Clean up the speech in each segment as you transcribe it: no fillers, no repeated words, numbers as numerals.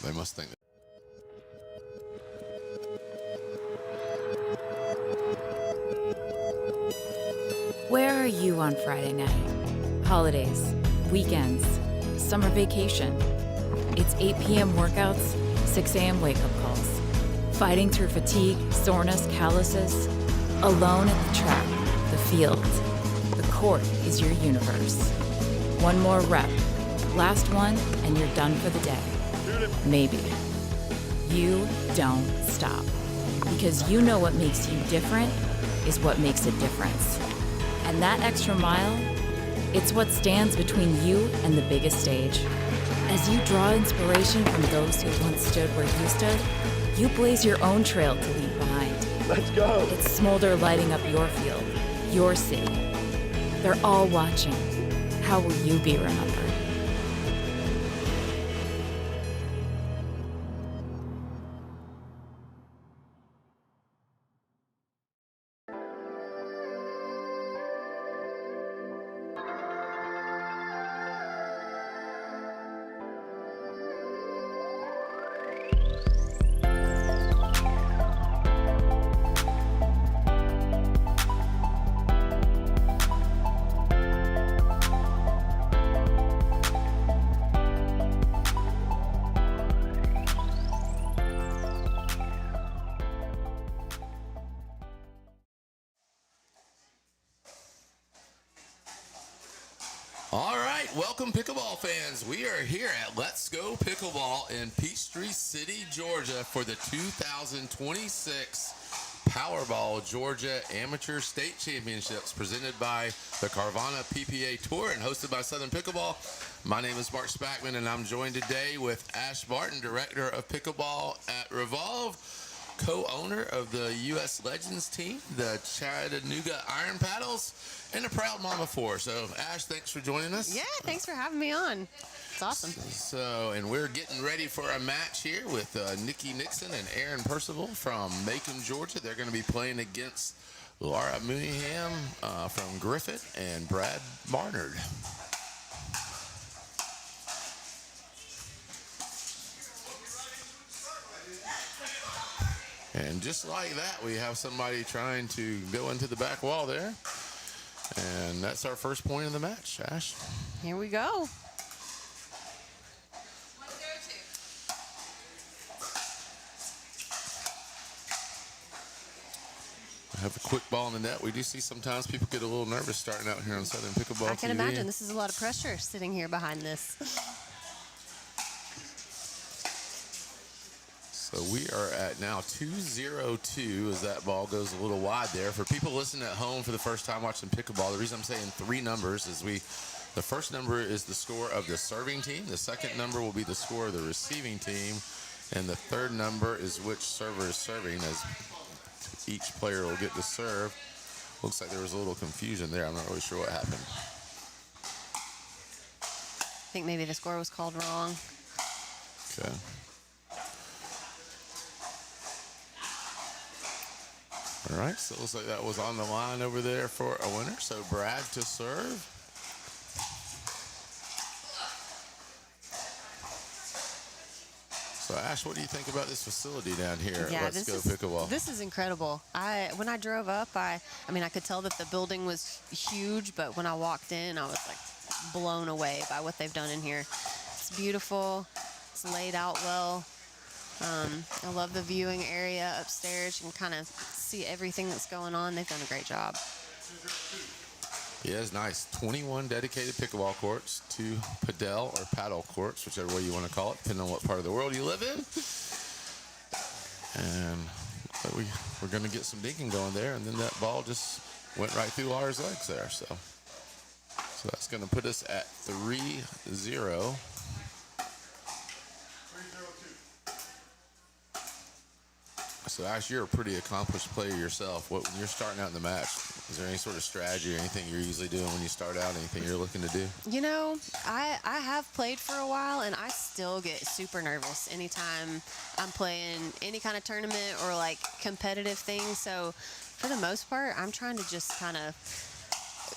They must think. Where are you on Friday night? Holidays, weekends, summer vacation. It's 8 p.m. workouts, 6 a.m. wake-up calls. Fighting through fatigue, soreness, calluses. Alone at the track, the field. The court is your universe. One more rep, last one, and you're done for the day. Maybe. You don't stop. Because you know what makes you different is what makes a difference. And that extra mile, it's what stands between you and the biggest stage. As you draw inspiration from those who once stood where you stood, you blaze your own trail to leave behind. Let's go. It's Smolder lighting up your field, your city. They're all watching. How will you be remembered? All right, welcome Pickleball fans. We are here at Let's Go Pickleball in Peachtree City, Georgia for the 2026 Powerball Georgia Amateur State Championships presented by the Carvana PPA Tour and hosted by Southern Pickleball. My name is Mark Spackman and I'm joined today with Ash Barton, Director of Pickleball at Revolve, co-owner of the U.S. Legends team, the Chattanooga Iron Paddles, and a proud mama for. So, Ash, thanks for joining us. Yeah, thanks for having me on. It's awesome. So, and we're getting ready for a match here with Nikki Nixon and Aaron Percival from Macon, Georgia. They're going to be playing against Laura Mooneyham from Griffith and Brad Barnard. And just like that, we have somebody trying to go into the back wall there. And that's our first point of the match, Ash. Here we go. I have a quick ball in the net. We do see sometimes people get a little nervous starting out here on Southern Pickleball I can TV. imagine this is a lot of pressure sitting here behind this. So we are at now 2-0-2 as that ball goes a little wide there. For people listening at home for the first time watching pickleball, the reason I'm saying three numbers is the first number is the score of the serving team. The second number will be the score of the receiving team. And the third number is which server is serving, as each player will get to serve. Looks like there was a little confusion there. I'm not really sure what happened. I think maybe the score was called wrong. Okay. All right, so it looks like that was on the line over there for a winner. So Brad to serve. So Ash, what do you think about this facility down here at Let's Go Pickleball? This is incredible. When I drove up, I mean, I could tell that the building was huge, but when I walked in, I was like blown away by what they've done in here. It's beautiful. It's laid out well. I love the viewing area upstairs. You can kind of see everything that's going on. They've done a great job. Yeah, it's nice. 21 dedicated pickleball courts, 2 Padel or paddle courts, whichever way you want to call it, depending on what part of the world you live in. And we're going to get some dinking going there, and then that ball just went right through Laura's legs there. So that's going to put us at 3-0. So, Ash, you're a pretty accomplished player yourself. When you're starting out in the match, is there any sort of strategy or anything you're usually doing when you start out, anything you're looking to do? You know, I have played for a while, and I still get super nervous anytime I'm playing any kind of tournament or, like, competitive things. So, for the most part, I'm trying to just kind of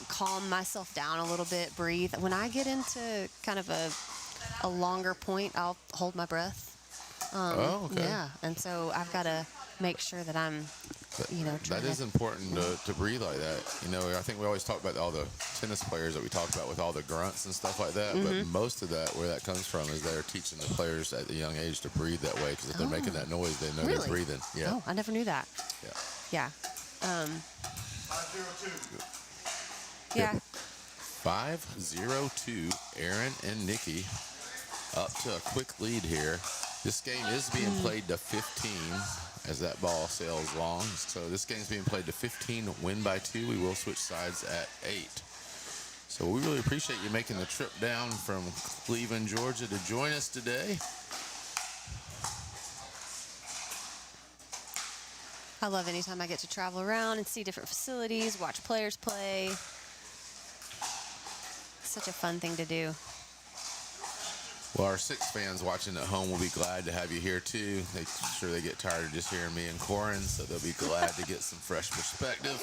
calm myself down a little bit, breathe. When I get into kind of a longer point, I'll hold my breath Oh, okay. Yeah, and so I've got to make sure that I'm, That is important to breathe like that. I think we always talk about all the tennis players that we talk about with all the grunts and stuff like that. But most of that, where that comes from, is they're teaching the players at the young age to breathe that way. Because if they're making that noise, they know Really? they're breathing. Yeah. Oh, I never knew that. Yeah. Yeah. 502. Yeah. 5-0-2. Aaron and Nikki up to a quick lead here. This game is being played to 15 as that ball sails long. So this game's being played to 15, win by 2. We will switch sides at 8. So we really appreciate you making the trip down from Cleveland, Georgia to join us today. I love anytime I get to travel around and see different facilities, watch players play. Such a fun thing to do. Well, our 6 fans watching at home will be glad to have you here too. I'm sure they get tired of just hearing me and Corin, so they'll be glad to get some fresh perspective.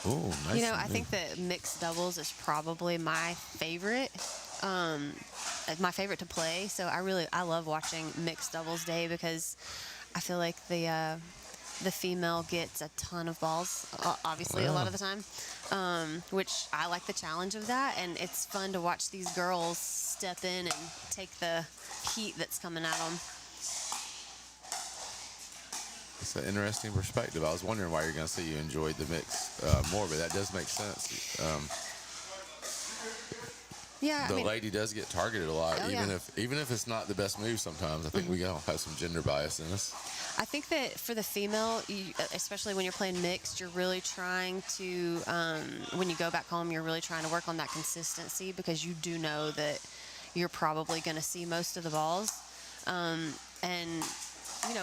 Oh, nice. I think that mixed doubles is probably my favorite. My favorite to play. So I love watching mixed doubles day because I feel like the female gets a ton of balls, obviously, a lot of the time, which I like the challenge of that. And it's fun to watch these girls step in and take the heat that's coming at them. It's an interesting perspective. I was wondering why you're going to say you enjoyed the mix more, but that does make sense. Yeah, The lady does get targeted a lot, Oh, even yeah. if it's not the best move sometimes. I think we all have some gender bias in us. I think that for the female, especially when you're playing mixed, you're really trying to, when you go back home, you're really trying to work on that consistency because you do know that you're probably going to see most of the balls. And,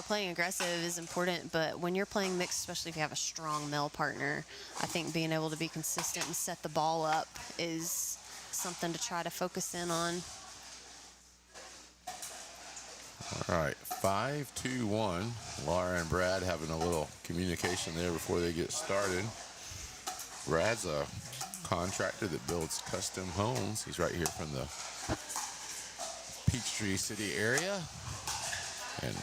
playing aggressive is important, but when you're playing mixed, especially if you have a strong male partner, I think being able to be consistent and set the ball up is something to try to focus in on. All right, 5-2-1. Laura and Brad having a little communication there before they get started. Brad's a contractor that builds custom homes. He's right here from the Peachtree City area. And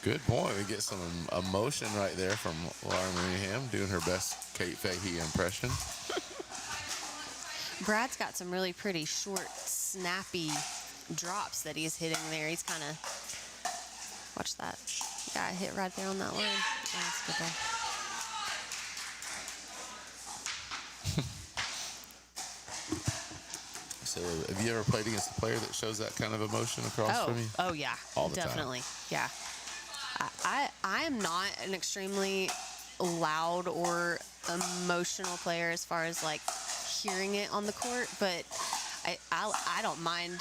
good point. We get some emotion right there from Laura Mooneyham doing her best Kate Fahey impression. Brad's got some really pretty short, snappy drops that he's hitting there. He's kind of, watch that. Got hit right there on that line. Oh, that's good ball. So have you ever played against a player that shows that kind of emotion across from you? Oh yeah, All the time. definitely. Yeah. I am not an extremely loud or emotional player as far as like hearing it on the court, but I don't mind.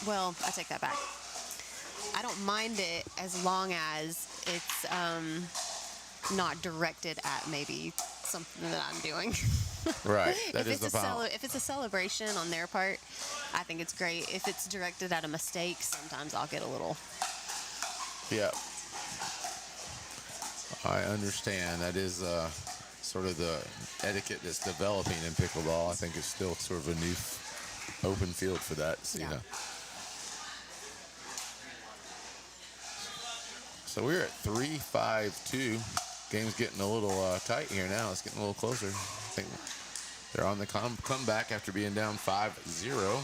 Well, I take that back. I don't mind it as long as it's not directed at maybe something that I'm doing. Right. That is the problem. If it's a celebration on their part, I think it's great. If it's directed at a mistake, sometimes I'll get a little. Yeah. I understand. That is sort of the etiquette that's developing in pickleball. I think it's still sort of a new open field for that. So, Yeah. So we're at 3-5-2. Game's getting a little tight here now. It's getting a little closer. I think they're on the comeback after being down 5-0.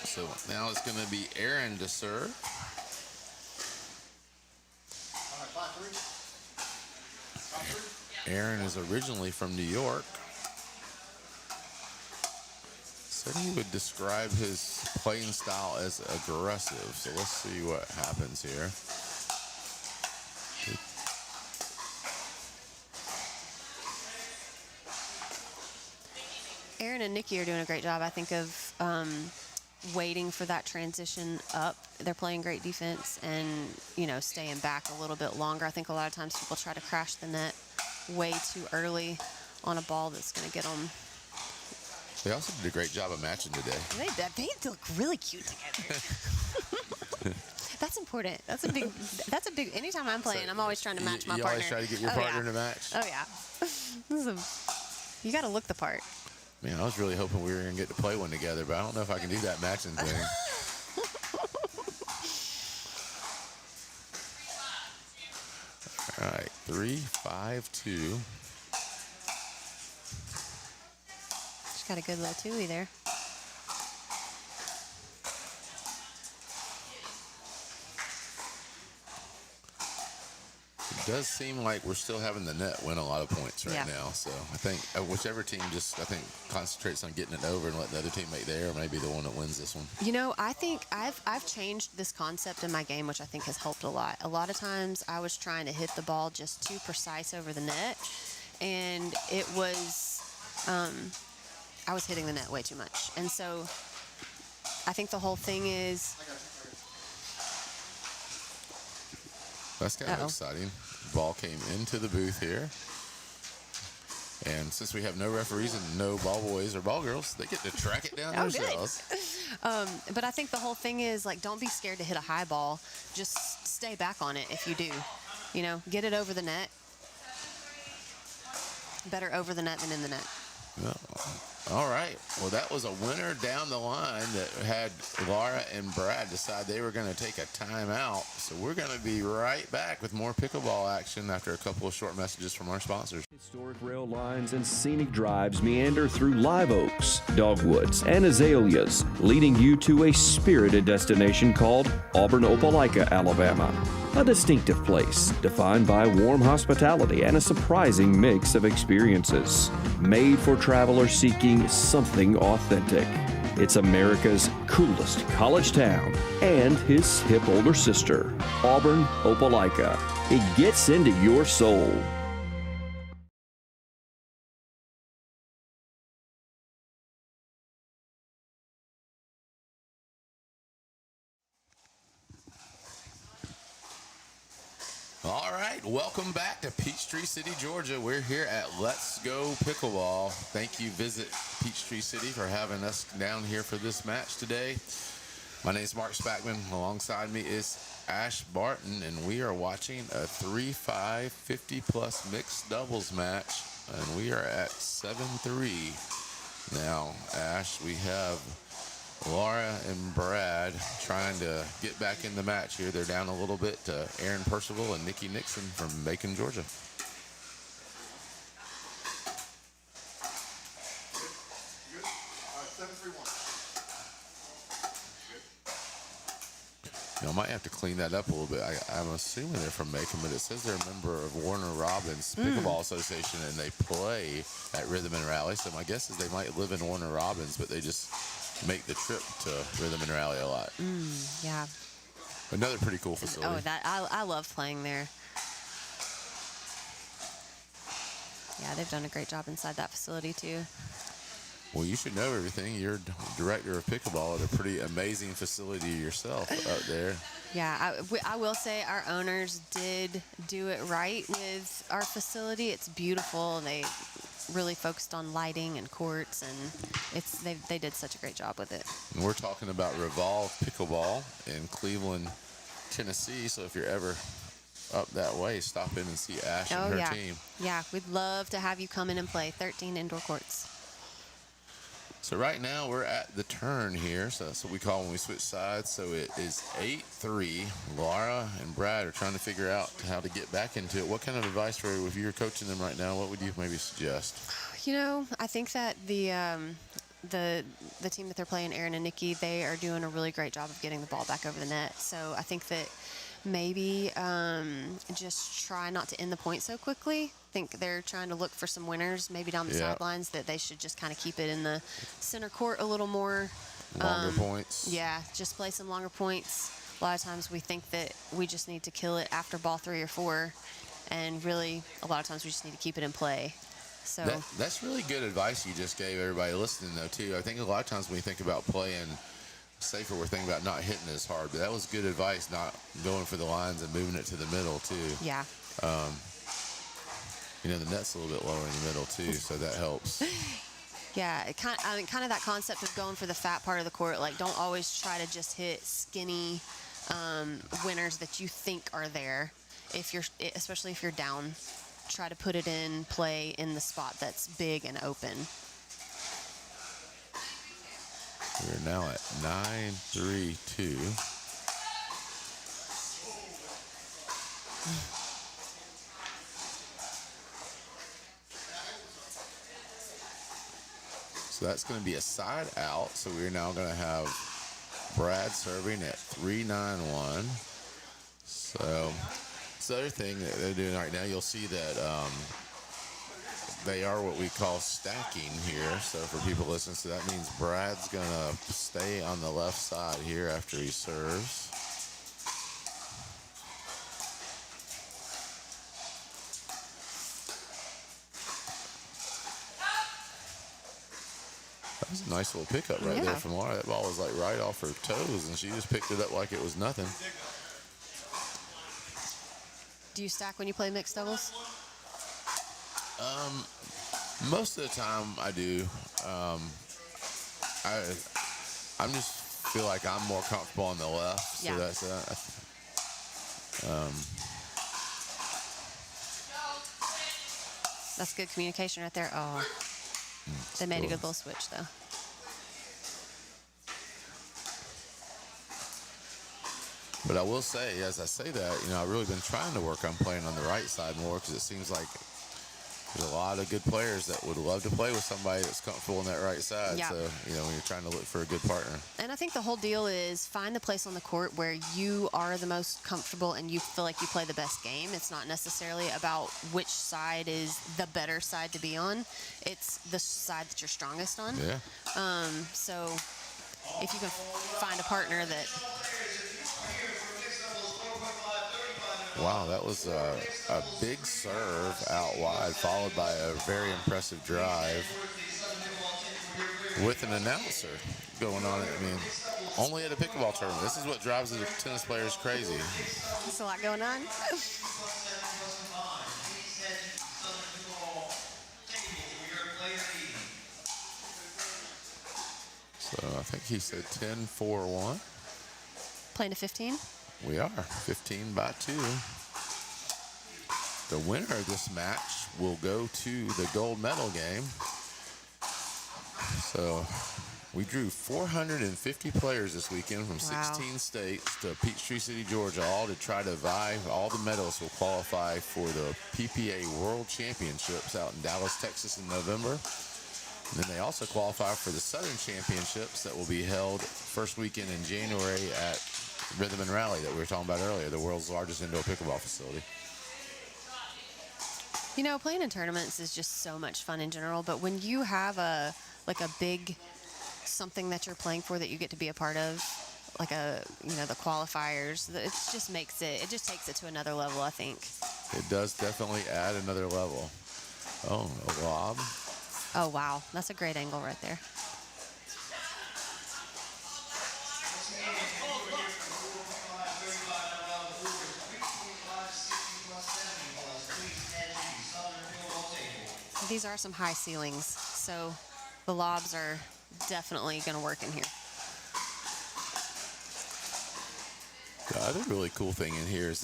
So now it's going to be Aaron to serve. Aaron is originally from New York. Said he would describe his playing style as aggressive. So let's see what happens here. Aaron and Nikki are doing a great job, I think, of waiting for that transition up. They're playing great defense and, staying back a little bit longer. I think a lot of times people try to crash the net way too early on a ball that's going to get them. They also did a great job of matching today. They look really cute together. That's That's important. That's a big. Anytime I'm playing, I'm always trying to match my you partner. always try to get your partner to match? Oh yeah. You got to look the part. Man, I was really hoping we were going to get to play one together, but I don't know if I can do that matching thing. All right, 3-5-2. She's got a good little two-y there. It does seem like we're still having the net win a lot of points right now. So I think whichever team concentrates on getting it over and let the other team make there, or maybe the one that wins this one. You know, I think I've changed this concept in my game, which I think has helped a lot. A lot of times I was trying to hit the ball just too precise over the net, and it was I was hitting the net way too much. And so I think the whole thing is That's kind of exciting. Ball came into the booth here. And since we have no referees and no ball boys or ball girls, they get to track it down themselves. But I think the whole thing is, like, don't be scared to hit a high ball. Just stay back on it if you do. You know, get it over the net. Better over the net than in the net. All right. Well, that was a winner down the line that had Laura and Brad decide they were going to take a timeout. So we're going to be right back with more pickleball action after a couple of short messages from our sponsors. Historic rail lines and scenic drives meander through live oaks, dogwoods, and azaleas, leading you to a spirited destination called Auburn Opelika, Alabama. A distinctive place defined by warm hospitality and a surprising mix of experiences. Made for travelers seeking something authentic. It's America's coolest college town and his hip older sister, Auburn Opelika. It gets into your soul. All right, welcome back to Peachtree City, Georgia. We're here at Let's Go Pickleball. Thank you, Visit Peachtree City, for having us down here for this match today. My name is Mark Spackman. Alongside me is Ash Barton, and we are watching a 3-5 50-plus mixed doubles match, and we are at 7-3. Now, Ash, we have Laura and Brad trying to get back in the match here. They're down a little bit to Aaron Percival and Nikki Nixon from Macon, Georgia. I might have to clean that up a little bit. I'm assuming they're from Macon, but it says they're a member of Warner Robins Pickleball Association, and they play at Rhythm and Rally. So my guess is they might live in Warner Robins, but they just make the trip to Rhythm and Rally a lot. Yeah. Another pretty cool facility. Oh, I love playing there. Yeah, they've done a great job inside that facility too. Well, you should know everything. You're director of pickleball at a pretty amazing facility yourself out there. Yeah, I will say our owners did do it right with our facility. It's beautiful. They really focused on lighting and courts, and they did such a great job with it. And we're talking about Revolve Pickleball in Cleveland, Tennessee. So if you're ever up that way, stop in and see Ash and her team. Yeah, we'd love to have you come in and play 13 indoor courts. So right now we're at the turn here. So that's what we call when we switch sides. So it is 8-3. Laura and Brad are trying to figure out how to get back into it. What kind of advice for if you're coaching them right now, what would you maybe suggest? You know, I think that the team that they're playing, Aaron and Nikki, they are doing a really great job of getting the ball back over the net. So I think that maybe just try not to end the point so quickly. I think they're trying to look for some winners, maybe down the sidelines, that they should just kind of keep it in the center court a little more. Longer points. Yeah, just play some longer points. A lot of times we think that we just need to kill it after ball 3 or 4, and really a lot of times we just need to keep it in play. So that's really good advice you just gave everybody listening, though, too. I think a lot of times when we think about playing safer, we're thinking about not hitting as hard, but that was good advice, not going for the lines and moving it to the middle, too. Yeah. You know, the net's a little bit lower in the middle, too, so that helps. Yeah, kind of that concept of going for the fat part of the court. Like, don't always try to just hit skinny, winners that you think are there. Especially if you're down, try to put it in play in the spot that's big and open. We're now at 9-3-2. So that's going to be a side out. So we're now going to have Brad serving at 3-9-1. So it's the other thing that they're doing right now. You'll see that they are what we call stacking here. So for people listening, so that means Brad's going to stay on the left side here after he serves. That was a nice little pickup right there from Laura. That ball was like right off her toes, and she just picked it up like it was nothing. Do you stack when you play mixed doubles? Most of the time I do. I just feel like I'm more comfortable on the left. So that's That's good communication right there. Oh, they made a good little switch, though. But I will say, as I say that, I've really been trying to work on playing on the right side more because it seems like there's a lot of good players that would love to play with somebody that's comfortable on that right side. Yeah. So, when you're trying to look for a good partner. And I think the whole deal is find the place on the court where you are the most comfortable and you feel like you play the best game. It's not necessarily about which side is the better side to be on. It's the side that you're strongest on. Yeah. So if you can find a partner that... Wow, that was a big serve out wide, followed by a very impressive drive with an announcer going on. I mean, only at a pickleball tournament. This is what drives the tennis players crazy. There's a lot going on. So I think he said 10-4-1. Playing to 15? We are 15-2. The winner of this match will go to the gold medal game. So we drew 450 players this weekend from 16 states to Peachtree City, Georgia, all to try to vie. All the medalists will qualify for the PPA World Championships out in Dallas, Texas in November. And then they also qualify for the Southern Championships that will be held first weekend in January at Rhythm and Rally that we were talking about earlier, the world's largest indoor pickleball facility. Playing in tournaments is just so much fun in general, but when you have a big something that you're playing for that you get to be a part of, like the qualifiers, it just takes it to another level, I think. It does definitely add another level. Oh, a lob. Oh, wow. That's a great angle right there. These are some high ceilings, so the lobs are definitely going to work in here. The other really cool thing in here is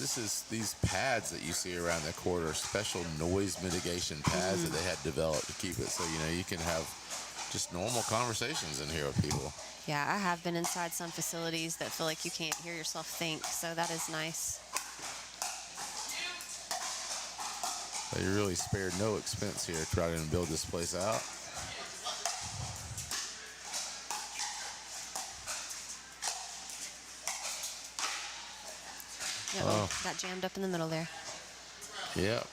these pads that you see around the court are special noise mitigation pads that they had developed to keep it so you can have just normal conversations in here with people. Yeah, I have been inside some facilities that feel like you can't hear yourself think, so that is nice. They really spared no expense here trying to build this place out. Yeah, got jammed up in the middle there. Yep.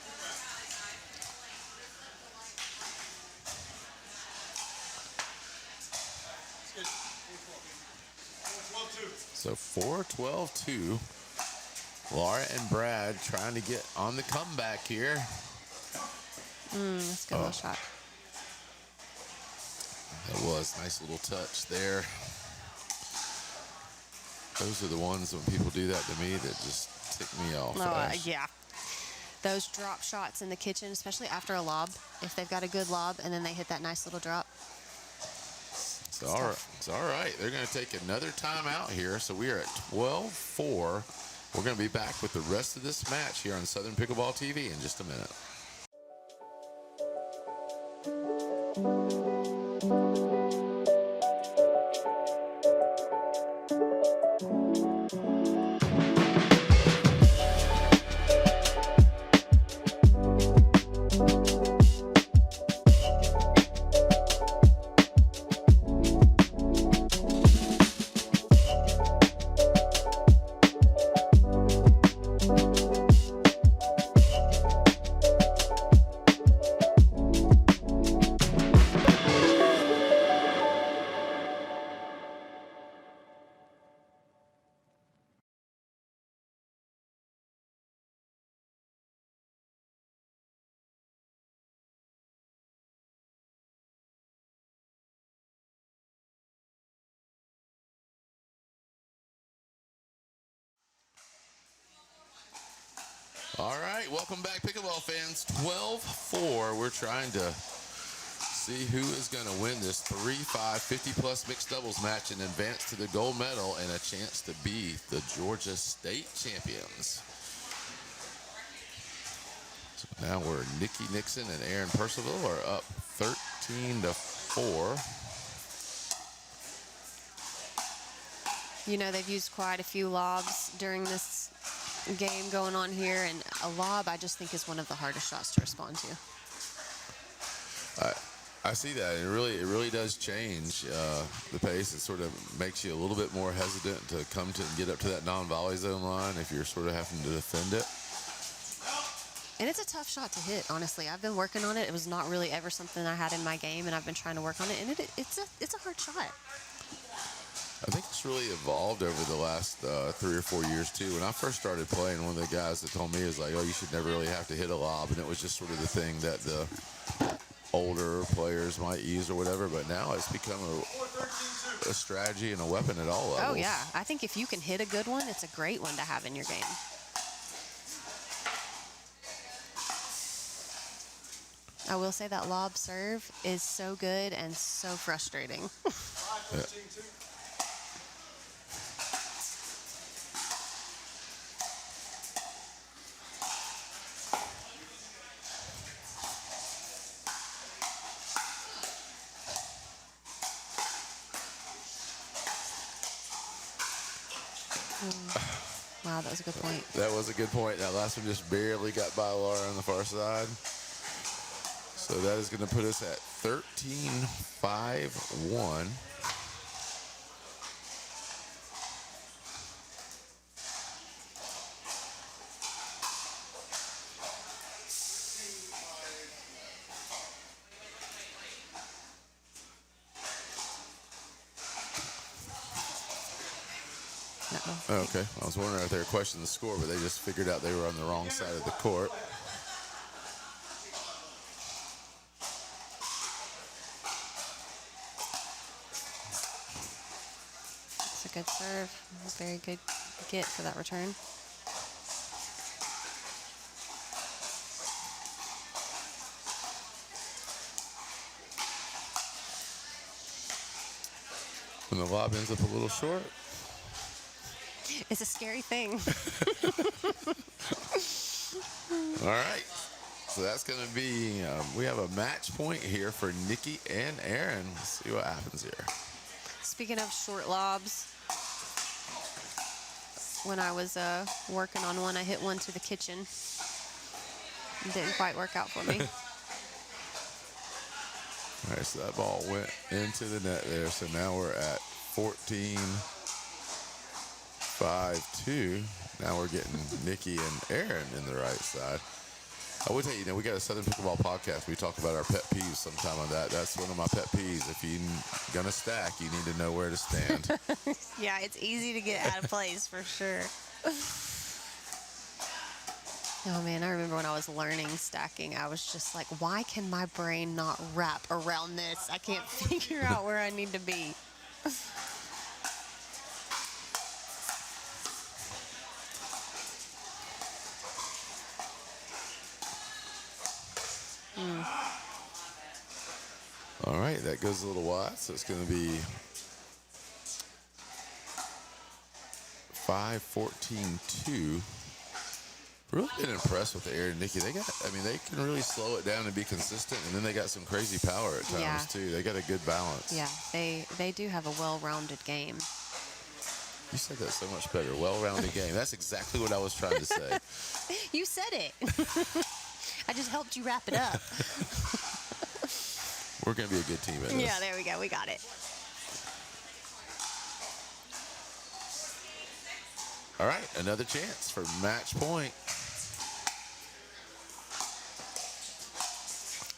So 4-12-2. Laura and Brad trying to get on the comeback here. That's a good little shot. That was a nice little touch there. Those are the ones when people do that to me that just tick me off. Yeah. Those drop shots in the kitchen, especially after a lob, if they've got a good lob and then they hit that nice little drop. It's all right. They're going to take another timeout here. So we are at 12-4. We're going to be back with the rest of this match here on Southern Pickleball TV in just a minute. All right, welcome back, pickleball fans. 12-4. We're trying to see who is going to win this 3-5 50-plus mixed doubles match and advance to the gold medal and a chance to be the Georgia State champions. So now we're Nikki Nixon and Aaron Percival are up 13-4. You know, they've used quite a few lobs during this game going on here, and a lob I just think is one of the hardest shots to respond to. I see that. It really does change the pace. It sort of makes you a little bit more hesitant to come to and get up to that non-volley zone line if you're sort of having to defend it. And it's a tough shot to hit, honestly. I've been working on it. It was not really ever something I had in my game, and I've been trying to work on it, and it's a hard shot. I think it's really evolved over the last 3 or 4 years, too. When I first started playing, one of the guys that told me is like, oh, you should never really have to hit a lob. And it was just sort of the thing that the older players might use or whatever. But now it's become a strategy and a weapon at all levels. Oh, yeah. I think if you can hit a good one, it's a great one to have in your game. I will say that lob serve is so good and so frustrating. Yeah. Wow, that was a good point. That was a good point. That last one just barely got by Laura on the far side. So that is going to put us at 13-5-1. Okay, I was wondering if they were questioning the score, but they just figured out they were on the wrong side of the court. It's a good serve. Very good get for that return. When the lob ends up a little short. It's a scary thing. All right. So that's going to be, we have a match point here for Nikki and Aaron. Let's see what happens here. Speaking of short lobs, when I was working on one, I hit one to the kitchen. It didn't quite work out for me. All right, so that ball went into the net there. So now we're at 14-5-2. Now we're getting Nikki and Aaron in the right side. I would tell you, we got a Southern Pickleball podcast. We talk about our pet peeves sometime on that. That's one of my pet peeves. If you're going to stack, you need to know where to stand. Yeah, it's easy to get out of place for sure. Oh, man, I remember when I was learning stacking, I was just like, why can my brain not wrap around this? I can't figure out where I need to be. All right, that goes a little wide, so it's going to be 5-14-2. Really been impressed with Aaron and Nikki. They can really slow it down and be consistent, and then they got some crazy power at times, Yeah. too. They got a good balance. Yeah, they do have a well-rounded game. You said that so much better. Well-rounded game. That's exactly what I was trying to say. You said it. I just helped you wrap it up. We're going to be a good team at this. Yeah, there we go. We got it. All right, another chance for match point.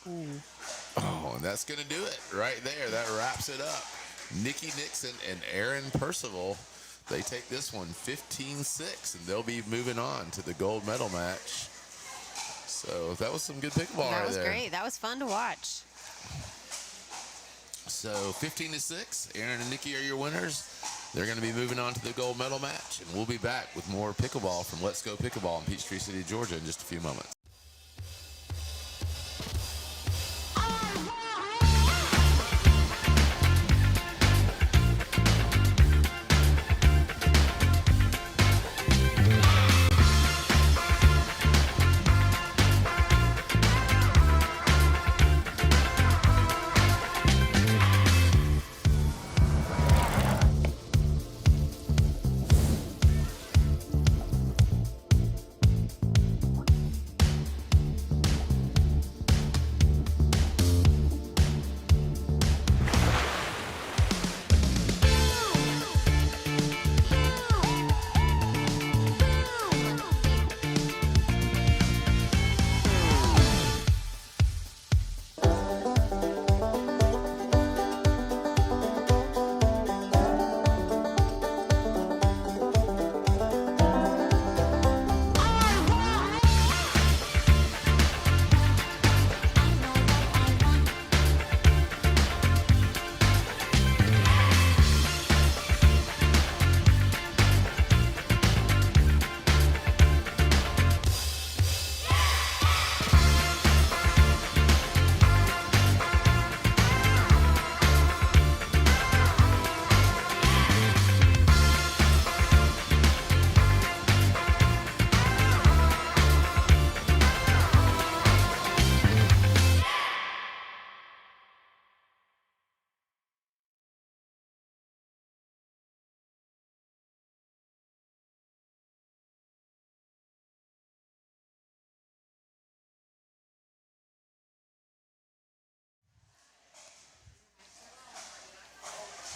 Ooh. Oh, and that's going to do it right there. That wraps it up. Nikki Nixon and Aaron Percival, they take this one 15-6, and they'll be moving on to the gold medal match. So that was some good pickleball That right was there. great. That was fun to watch. So 15-6, Aaron and Nikki are your winners. They're going to be moving on to the gold medal match, and we'll be back with more pickleball from Let's Go Pickleball in Peachtree City, Georgia in just a few moments.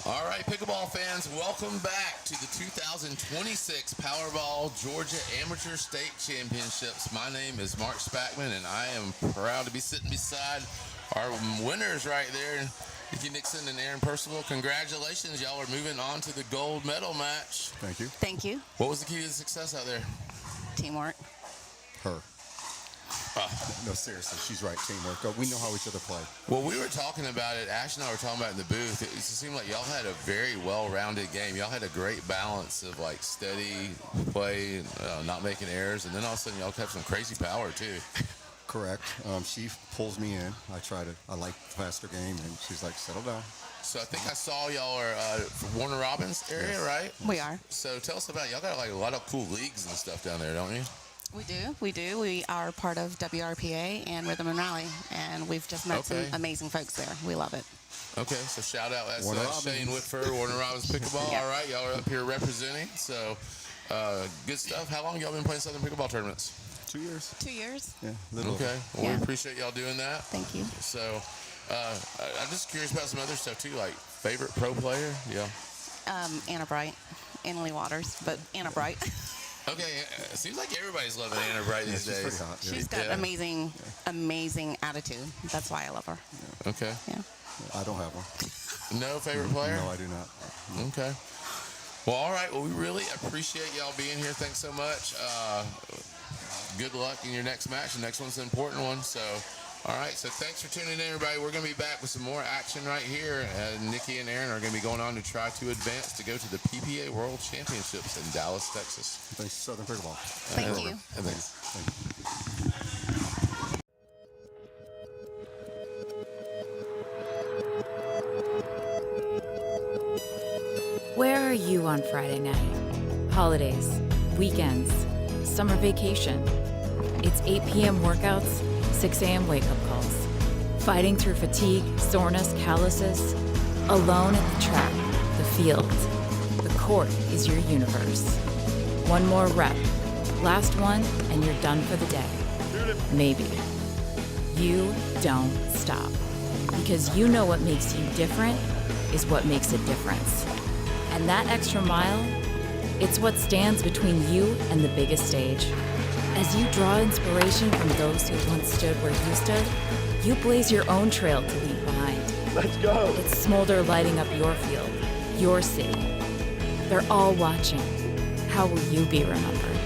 All right, pickleball fans, welcome back to the 2026 Powerball Georgia Amateur State Championships. My name is Mark Spackman, and I am proud to be sitting beside our winners right there, Nikki Nixon and Aaron Percival. Congratulations, y'all are moving on to the gold medal match. Thank you. Thank you. What was the key to the success out there? Teamwork. Her. No, seriously, she's right. Teamwork. We know how each other play. Well, we were talking about it. Ash and I were talking about it in the booth. It just seemed like y'all had a very well-rounded game. Y'all had a great balance of like steady play, not making errors, and then all of a sudden y'all have some crazy power too. Correct. She pulls me in. I like the faster game, and she's like, settle down. So I think I saw y'all are from Warner Robins area, Yes. right? We are. So tell us about it. Y'all got like a lot of cool leagues and stuff down there, don't you? We do. We do. We are part of WRPA and Rhythm and Rally, and we've just met Okay. some amazing folks there. We love it. Okay, so shout out. That's Warner Shane Robins. Whitford, Warner Robins Pickleball. Yeah. All right, y'all are up here representing. So good stuff. How long y'all been playing Southern Pickleball tournaments? 2 years. 2 years. Yeah, little. Okay, well, Yeah. we appreciate y'all doing that. Thank you. So I'm just curious about some other stuff too, like favorite pro player. Yeah. Anna Bright, Annalie Waters, but Anna Bright. Okay, it seems like everybody's loving Anna Bright Yeah, these she's days. pretty hot. Yeah. She's got Yeah. amazing attitude. That's why I love her. Okay. Yeah. I don't have one. No favorite player? No, I do not. Okay. Well, all right. Well, we really appreciate y'all being here. Thanks so much. Good luck in your next match. The next one's an important one. So, all right. So thanks for tuning in, everybody. We're going to be back with some more action right here. Nikki and Aaron are going to be going on to try to advance to go to the PPA World Championships in Dallas, Texas. Thanks to Southern Pickleball. Thank you. And thanks. Thank you. Where are you on Friday night? Holidays, weekends, summer vacation. It's 8 p.m. workouts, 6 a.m. wake-up calls. Fighting through fatigue, soreness, calluses. Alone at the track, the field. The court is your universe. One more rep. Last one, and you're done for the day. Maybe. You don't stop. Because you know what makes you different is what makes a difference. And that extra mile, it's what stands between you and the biggest stage. As you draw inspiration from those who once stood where you stood, you blaze your own trail to leave behind. Let's go. It's Smolder lighting up your field, your city. They're all watching. How will you be remembered?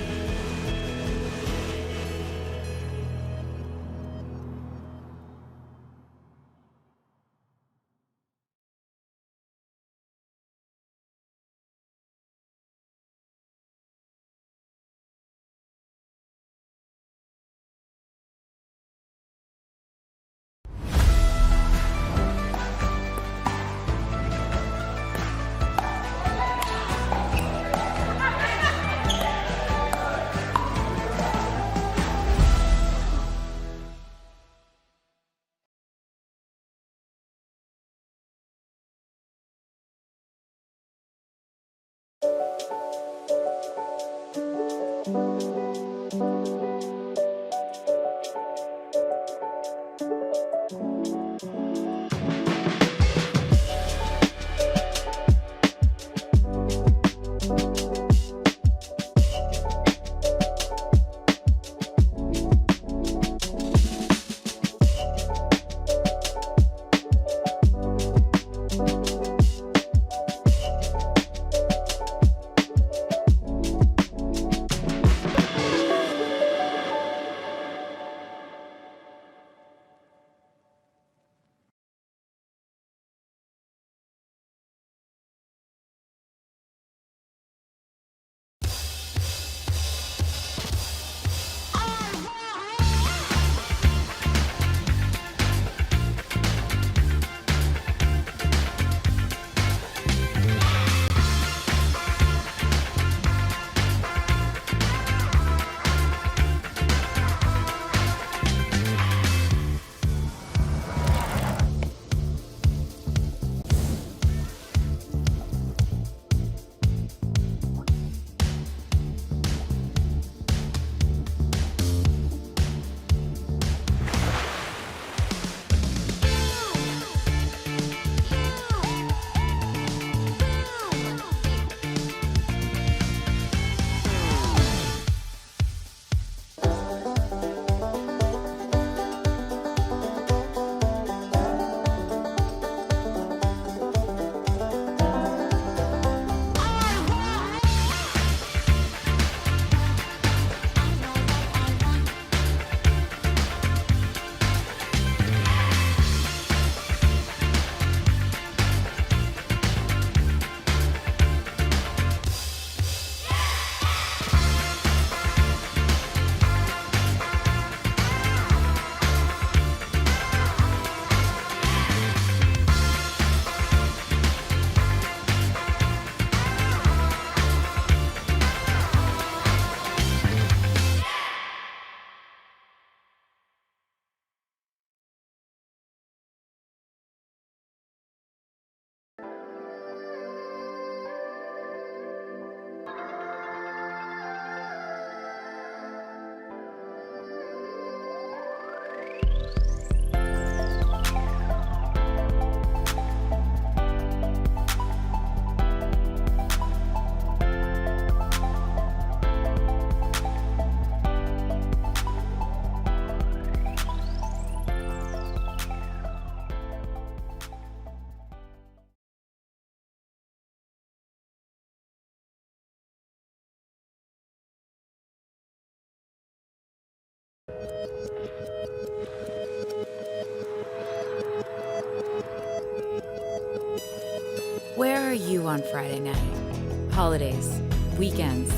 Where are you on Friday night? Holidays, weekends,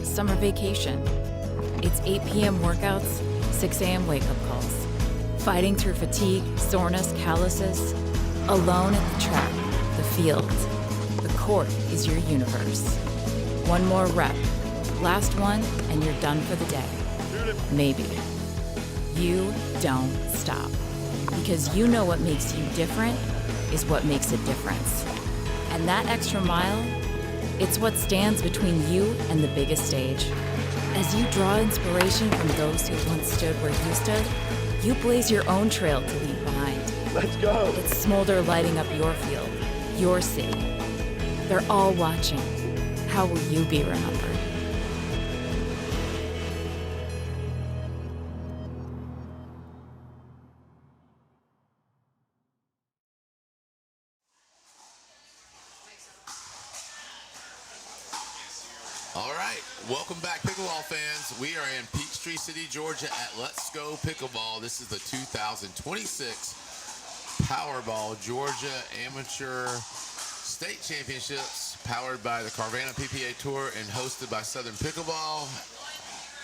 summer vacation. It's 8 p.m. workouts, 6 a.m. wake-up calls. Fighting through fatigue, soreness, calluses. Alone at the track, the field. The court is your universe. One more rep, last one, and you're done for the day. Maybe. You don't stop. Because you know what makes you different is what makes a difference. And that extra mile, it's what stands between you and the biggest stage. As you draw inspiration from those who once stood where you stood, you blaze your own trail to leave behind. Let's go. It's Smolder lighting up your field, your city. They're all watching. How will you be remembered? All right, welcome back, pickleball fans. We are in Peachtree City, Georgia at Let's Go Pickleball. This is the 2026 Powerball Georgia Amateur State Championships, powered by the Carvana PPA Tour and hosted by Southern Pickleball.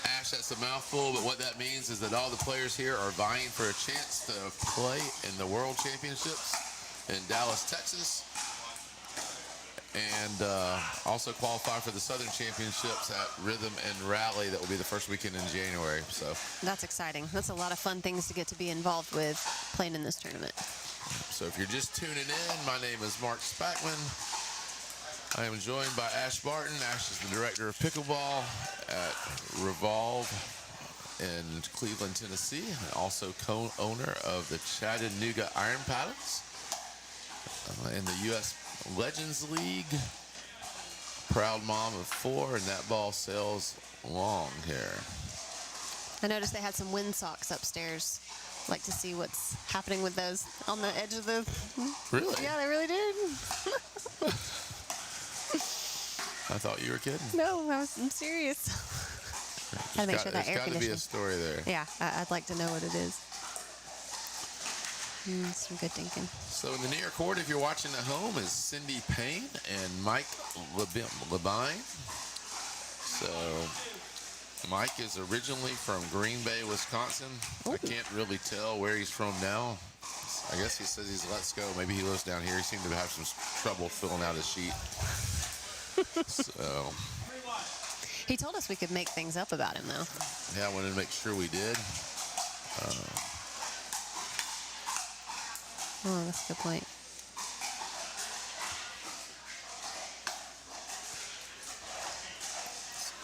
Ash, that's a mouthful, but what that means is that all the players here are vying for a chance to play in the World Championships in Dallas, Texas. And also qualify for the Southern Championships at Rhythm and Rally. That will be the first weekend in January. So That's exciting. That's a lot of fun things to get to be involved with playing in this tournament. So if you're just tuning in, my name is Mark Spackman. I am joined by Ash Barton. Ash is the director of pickleball at Revolve in Cleveland, Tennessee, and also co-owner of the Chattanooga Iron Paddles in the U.S. Legends League. Proud mom of 4, and that ball sails long hair. I noticed they had some wind socks upstairs. Like to see what's happening with those on the edge of the... Really? Yeah, they really did. I thought you were kidding. No, I'm serious. Gotta make sure that air There's got to be a conditioning. story there. Yeah, I'd like to know what it is. Some good thinking. So in the near court, if you're watching at home, is Cindy Payne and Mike Labine. So Mike is originally from Green Bay, Wisconsin. I can't really tell where he's from now. I guess he says he's Let's Go. Maybe he lives down here. He seemed to have some trouble filling out his sheet. So He told us we could make things up about him, though. yeah, I wanted to make sure we did. Oh, that's a good point.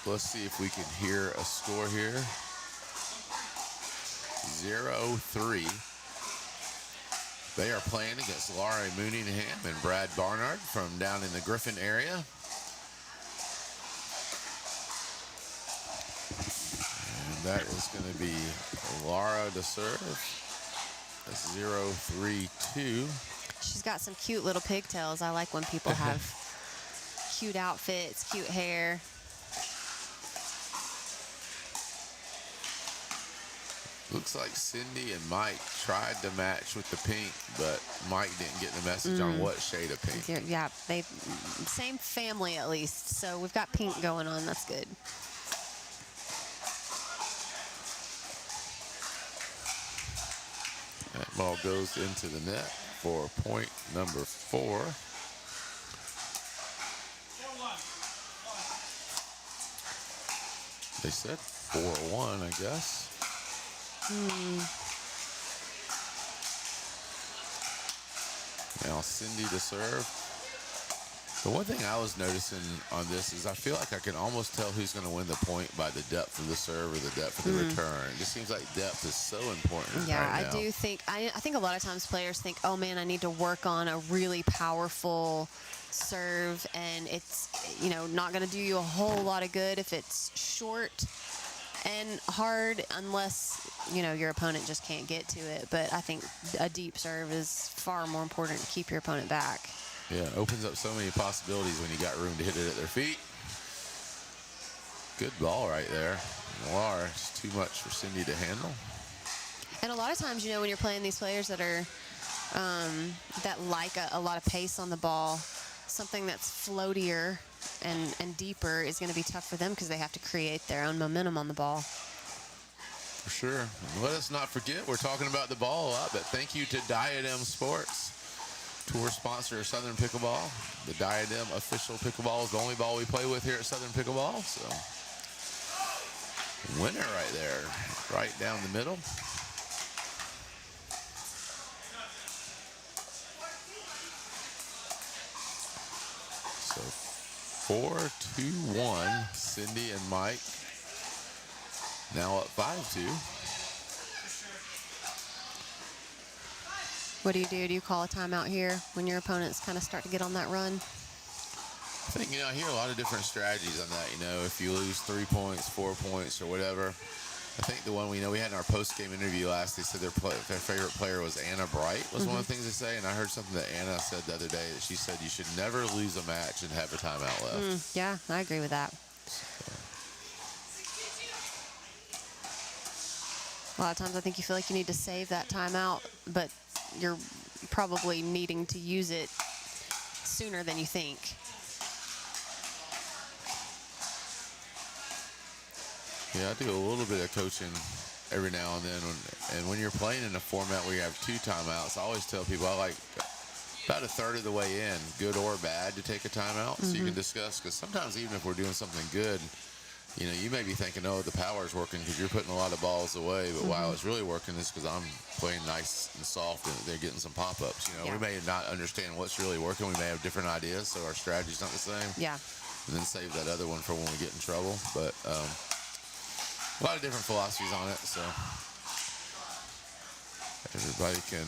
Let's see if we can hear a score here. 0-3. They are playing against Laurie Mooningham and Brad Barnard from down in the Griffin area. And that is going to be Laura to serve. That's 0-3-2. She's got some cute little pigtails. I like when people have cute outfits, cute hair. Looks like Cindy and Mike tried to match with the pink, but Mike didn't get the message on what shade of pink. Yeah, they same family at least. So we've got pink going on. That's good. That ball goes into the net for point number 4. They said 4-1, I guess. Now Cindy to serve. The one thing I was noticing on this is I feel like I can almost tell who's going to win the point by the depth of the serve or the depth of the return. It just seems like depth is so important Yeah, right now. I do think, I think a lot of times players think, oh man, I need to work on a really powerful serve, and it's, you know, not going to do you a whole lot of good if it's short and hard unless, you know, your opponent just can't get to it. But I think a deep serve is far more important to keep your opponent back. Yeah, it opens up so many possibilities when you got room to hit it at their feet. Good ball right there. Laura, just too much for Cindy to handle. And a lot of times, you know, when you're playing these players that are, that like a lot of pace on the ball, something that's floatier and deeper is going to be tough for them because they have to create their own momentum on the ball. For sure. And let us not forget, we're talking about the ball a lot, but thank you to Diadem Sports. Tour sponsor of Southern Pickleball. The Diadem official pickleball is the only ball we play with here at Southern Pickleball. So, winner right there, right down the middle. So 4-2-1, Cindy and Mike. Now up 5-2. What do you do? Do you call a timeout here when your opponents kind of start to get on that run? I think, I hear a lot of different strategies on that. If you lose 3 points, 4 points, or whatever. I think the one we had in our post-game interview last, they said their favorite player was Anna Bright, was one of the things they say. And I heard something that Anna said the other day, that she said you should never lose a match and have a timeout left. Yeah, I agree with that. A lot of times I think you feel like you need to save that timeout, but you're probably needing to use it sooner than you think. Yeah, I do a little bit of coaching every now and then. And when you're playing in a format where you have 2 timeouts, I always tell people I like about a third of the way in, good or bad, to take a timeout so you can discuss. Because sometimes even if we're doing something good, you may be thinking, oh, the power's working because you're putting a lot of balls away. But wow, it's really working is because I'm playing nice and soft and they're getting some pop-ups. Yeah. We may not understand what's really working. We may have different ideas, so our strategy's not the same. Yeah. And then save that other one for when we get in trouble. But a lot of different philosophies on it, so everybody can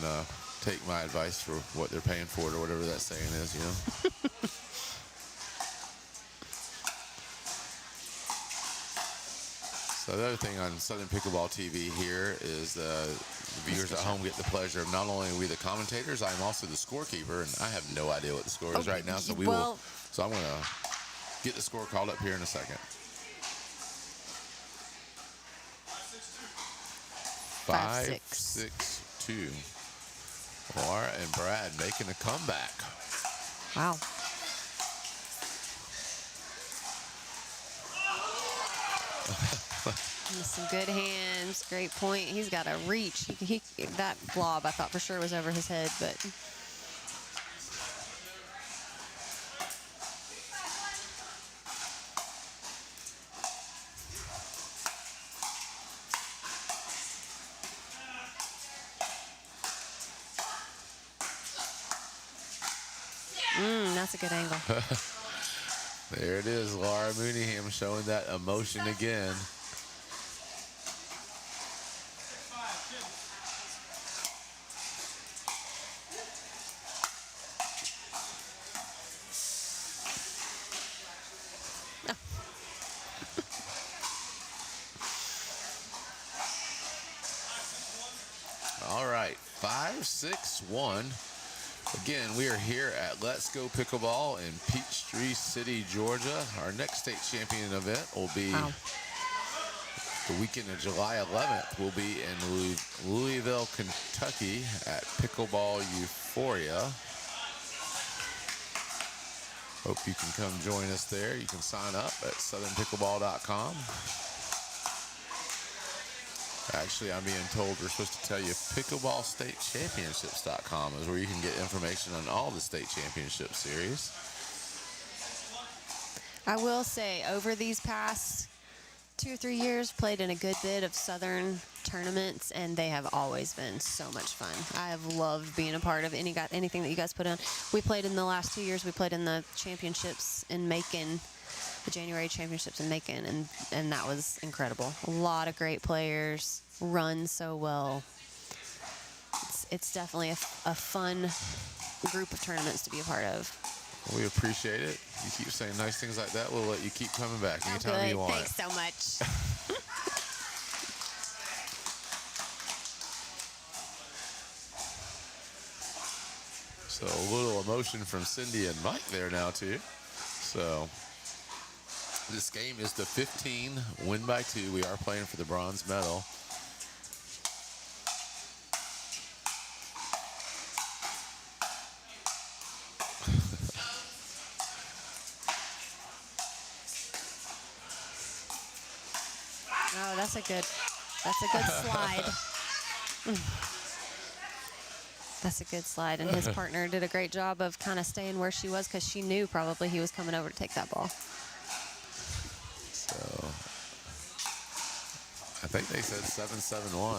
take my advice for what they're paying for it or whatever that saying is, So the other thing on Southern Pickleball TV here is the viewers at home get the pleasure of not only are we the commentators, I'm also the scorekeeper, and I have no idea what the score is right now, so so I'm going to get the score called up here in a second. 5-6-2. Laura and Brad making a comeback. Wow. Some good hands. Great point. He's got a reach. That blob I thought for sure was over his head, but. That's a good angle. There it is, Laura Mooneyham showing that emotion again. All right, 5-6-1. Again, we are here at Let's Go Pickleball in Peachtree City, Georgia. Our next state champion event will be the weekend of July 11th. We'll be in Louisville, Kentucky at Pickleball Euphoria. Hope you can come join us there. You can sign up at southernpickleball.com. Actually, I'm being told we're supposed to tell you pickleballstatechampionships.com is where you can get information on all the state championship series. I will say, over these past 2 or 3 years, played in a good bit of Southern tournaments, and they have always been so much fun. I have loved being a part of anything that you guys put on. We played in the last 2 years. We played in the championships in Macon, the January championships in Macon, and that was incredible. A lot of great players, run so well. It's definitely a fun group of tournaments to be a part of. We appreciate it. You keep saying nice things like that, we'll let you keep coming back anytime you want. Thanks so much. So a little emotion from Cindy and Mike there now too. So this game is the 15, win by 2. We are playing for the bronze medal. Oh, that's a good slide. That's a good slide, and his partner did a great job of kind of staying where she was because she knew probably he was coming over to take that ball. So I think they said 7-7-1.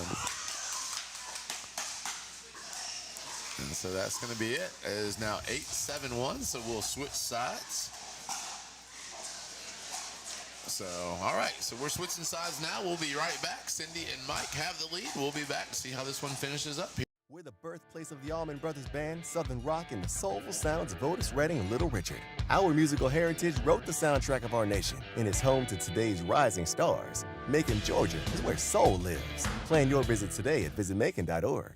And so that's going to be it. It is now 8-7-1, so we'll switch sides. So, all right, so we're switching sides now. We'll be right back. Cindy and Mike have the lead. We'll be back to see how this one finishes up here. We're the birthplace of the Allman Brothers Band, Southern Rock, and the soulful sounds of Otis Redding and Little Richard. Our musical heritage wrote the soundtrack of our nation and is home to today's rising stars. Macon, Georgia is where soul lives. Plan your visit today at visitmacon.org.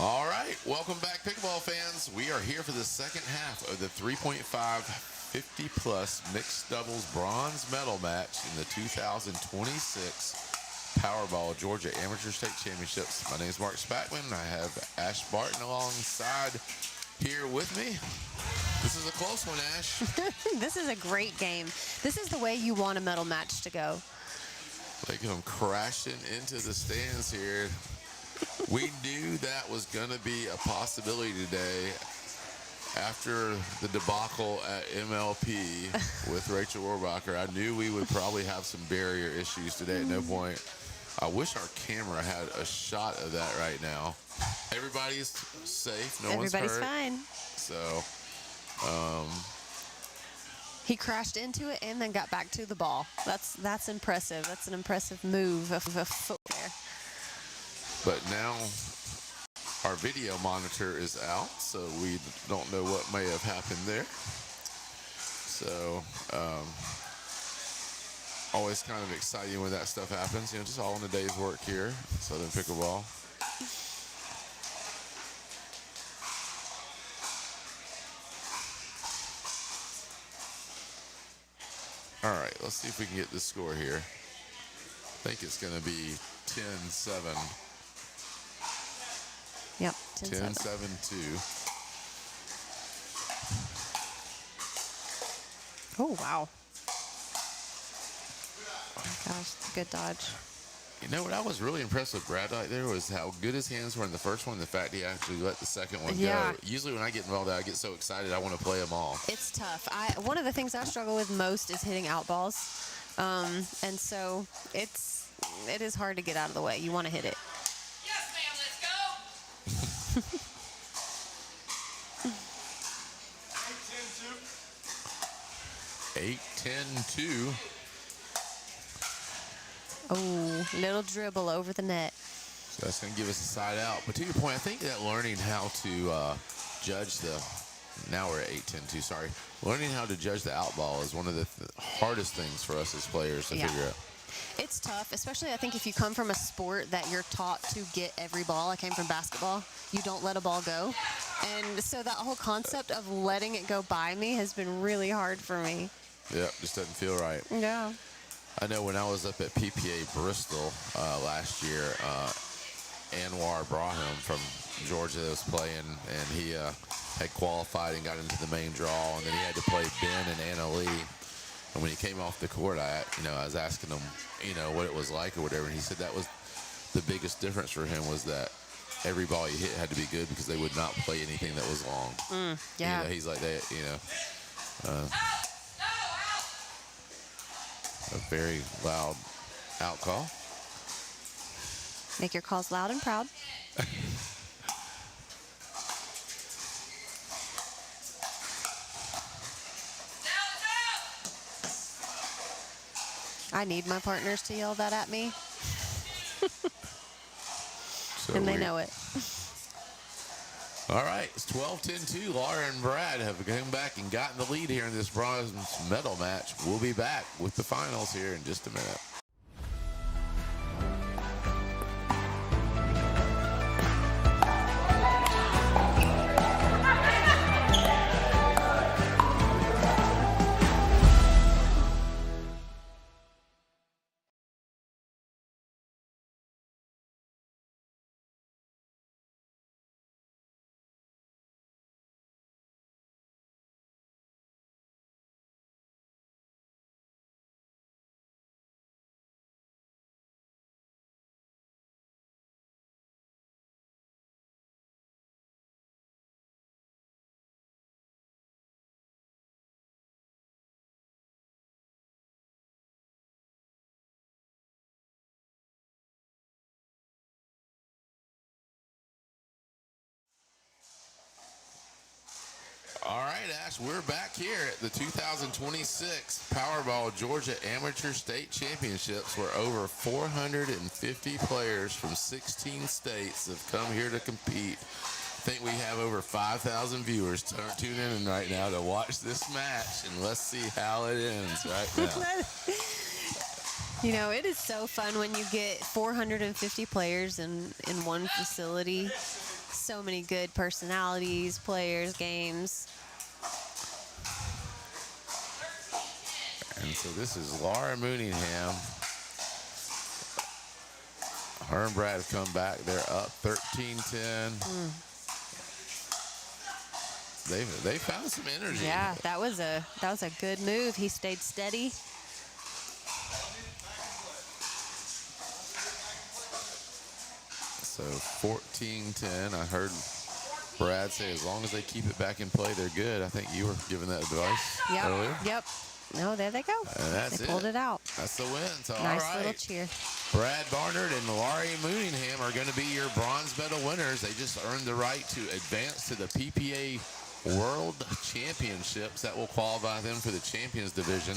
All right, welcome back, pickleball fans. We are here for the second half of the 3.5 50-plus mixed doubles bronze medal match in the 2026 Powerball Georgia Amateur State Championships. My name is Mark Spackman. I have Ash Barton alongside here with me. This is a close one, Ash. This is a great game. This is the way you want a medal match to go. They come crashing into the stands here. We knew that was going to be a possibility today after the debacle at MLP with Rachel Rohrbacher. I knew we would probably have some barrier issues today at no point. I wish our camera had a shot of that right now. Everybody's safe. No one's hurt. Everybody's fine. So, he crashed into it and then got back to the ball. That's impressive. That's an impressive move of foot there. but now our video monitor is out, so we don't know what may have happened there. So, always kind of exciting when that stuff happens. You know, just all in a day's work here, Southern Pickleball. All right, let's see if we can get this score here. I think it's going to be 10-7. Yep, 10-7. 10-7-2. Oh, wow. Oh, gosh, good dodge. You know what I was really impressed with Brad right there was how good his hands were in the first one, the fact he actually let the second one go. Usually when I get involved, I get so excited I want to play them all. It's tough. One of the things I struggle with most is hitting out balls. And so it is hard to get out of the way. You want to hit it. Yes, ma'am, let's go. 8-10-2. Oh, little dribble over the net. So that's going to give us a side out. But to your point, I think that learning how to judge the, now we're at 8-10-2, sorry. Learning how to judge the out ball is one of the hardest things for us as players to figure out. It's tough, especially I think if you come from a sport that you're taught to get every ball. I came from basketball. You don't let a ball go. And so that whole concept of letting it go by me has been really hard for me. Yeah, just doesn't feel right. Yeah. I know when I was up at PPA Bristol last year, Anwar Brahim from Georgia was playing, and he had qualified and got into the main draw, and then he had to play Ben and Anna Lee. And when he came off the court, I was asking him, what it was like or whatever, and he said that was the biggest difference for him was that every ball you hit had to be good because they would not play anything that was long. Yeah. He's like that, a very loud out call. Make your calls loud and proud. I need my partners to yell that at me. And they know it. All right, it's 12-10-2. Laura and Brad have come back and gotten the lead here in this bronze medal match. We'll be back with the finals here in just a minute. All right, Ash, we're back here at the 2026 Powerball Georgia Amateur State Championships, where over 450 players from 16 states have come here to compete. I think we have over 5,000 viewers tuning in right now to watch this match, and let's see how it ends right now. You know, it is so fun when you get 450 players in one facility. So many good personalities, players, games. And so this is Laura Mooningham. Her and Brad have come back. They're up 13-10. They found some energy. Yeah, that was a good move. He stayed steady. So 14-10. I heard Brad say as long as they keep it back in play, they're good. I think you were giving that advice earlier. Yep. No, there they go. And that's they pulled it out. That's the win. So, Nice all right. little cheer. Brad Barnard and Laurie Mooningham are going to be your bronze medal winners. They just earned the right to advance to the PPA World Championships. That will qualify them for the Champions Division.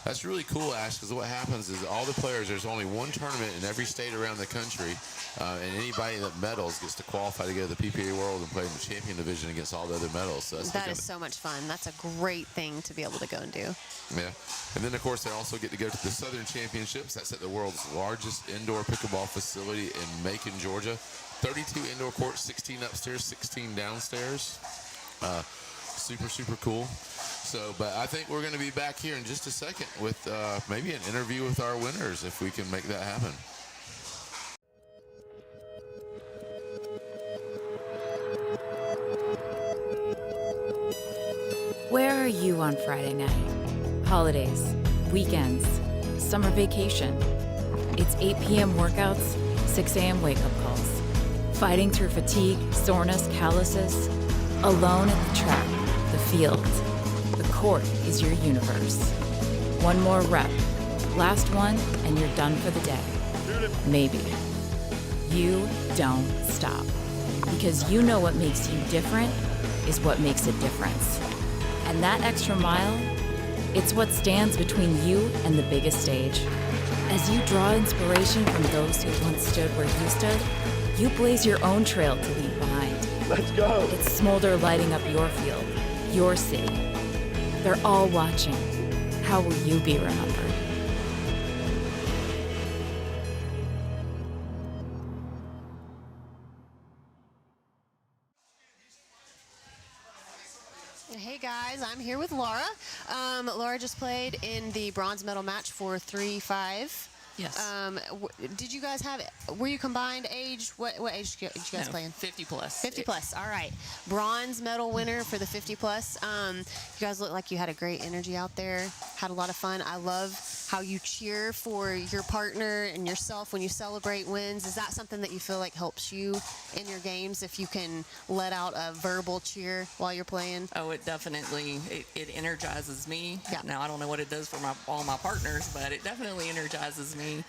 That's really cool, Ash, because what happens is all the players, there's only one tournament in every state around the country, and anybody that medals gets to qualify to go to the PPA World and play in the Champion Division against all the other medals. So that is so much fun. That's a great thing to be able to go and do. Yeah. And then, of course, they also get to go to the Southern Championships. That's at the world's largest indoor pickleball facility in Macon, Georgia. 32 indoor courts, 16 upstairs, 16 downstairs. Super, super cool. So, but I think we're going to be back here in just a second with maybe an interview with our winners if we can make that happen. Where are you on Friday night? Holidays, weekends, summer vacation. It's 8 p.m. workouts, 6 a.m. wake-up calls. Fighting through fatigue, soreness, calluses. Alone at the track, the field. The court is your universe. One more rep. Last one, and you're done for the day. Maybe. You don't stop. Because you know what makes you different is what makes a difference. And that extra mile, it's what stands between you and the biggest stage. As you draw inspiration from those who once stood where you stood, you blaze your own trail to leave behind. Let's go. It's smolder lighting up your field, your city. They're all watching. How will you be remembered? Hey guys, I'm here with Laura. Laura just played in the bronze medal match for 3-5. Yes. Did you guys have, were you combined age? What age did you guys play in? 50 plus. 50 plus, all right. Bronze medal winner for the 50 plus. You guys look like you had a great energy out there, had a lot of fun. I love how you cheer for your partner and yourself when you celebrate wins. Is that something that you feel like helps you in your games if you can let out a verbal cheer while you're playing? Oh, it definitely, it energizes me. Yeah. Now, I don't know what it does for all my partners, but it definitely energizes me,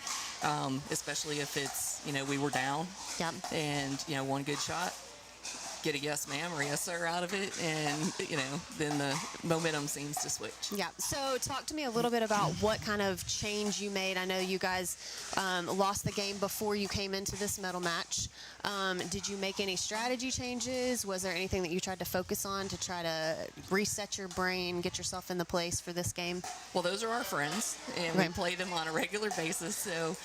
especially if it's, we were down. Yep. And, one good shot, get a yes ma'am or yes sir out of it, and, then the momentum seems to switch. Yeah. So talk to me a little bit about what kind of change you made. I know you guys lost the game before you came into this medal match. Did you make any strategy changes? Was there anything that you tried to focus on to try to reset your brain, get yourself in the place for this game? Well, those are our friends, and we play them on a regular basis, so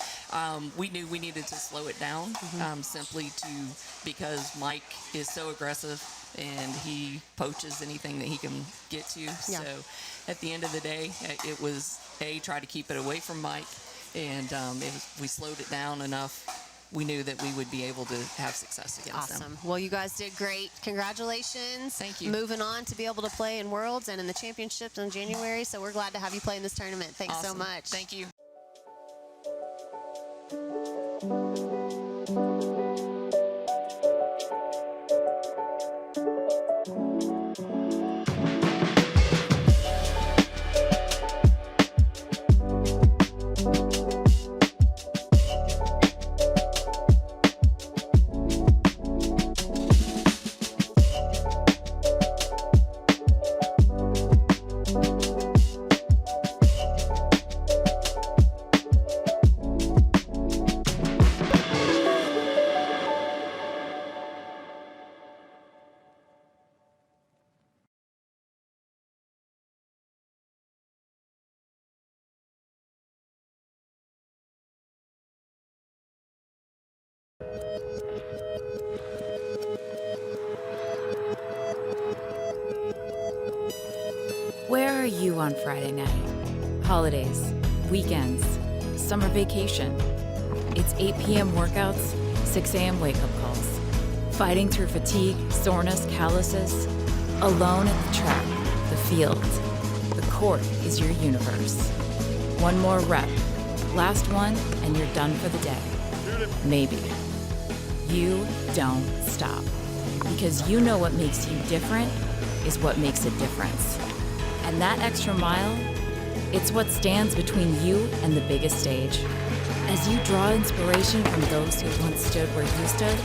we knew we needed to slow it down, simply because Mike is so aggressive and he poaches anything that he can get to. Yeah. So at the end of the day, it was try to keep it away from Mike, and we slowed it down enough. We knew that we would be able to have success against them. Awesome. Well, you guys did great. Congratulations. Thank you. Moving on to be able to play in Worlds and in the championships in January. So we're glad to have you play in this tournament. Thanks so Awesome. much. Thank you. Where are you on Friday night? Holidays, weekends, summer vacation. It's 8 p.m. workouts, 6 a.m. wake-up calls. Fighting through fatigue, soreness, calluses. Alone at the track, the field. The court is your universe. One more rep. Last one, and you're done for the day. Maybe. You don't stop. Because you know what makes you different is what makes a difference. And that extra mile, it's what stands between you and the biggest stage. As you draw inspiration from those who once stood where you stood,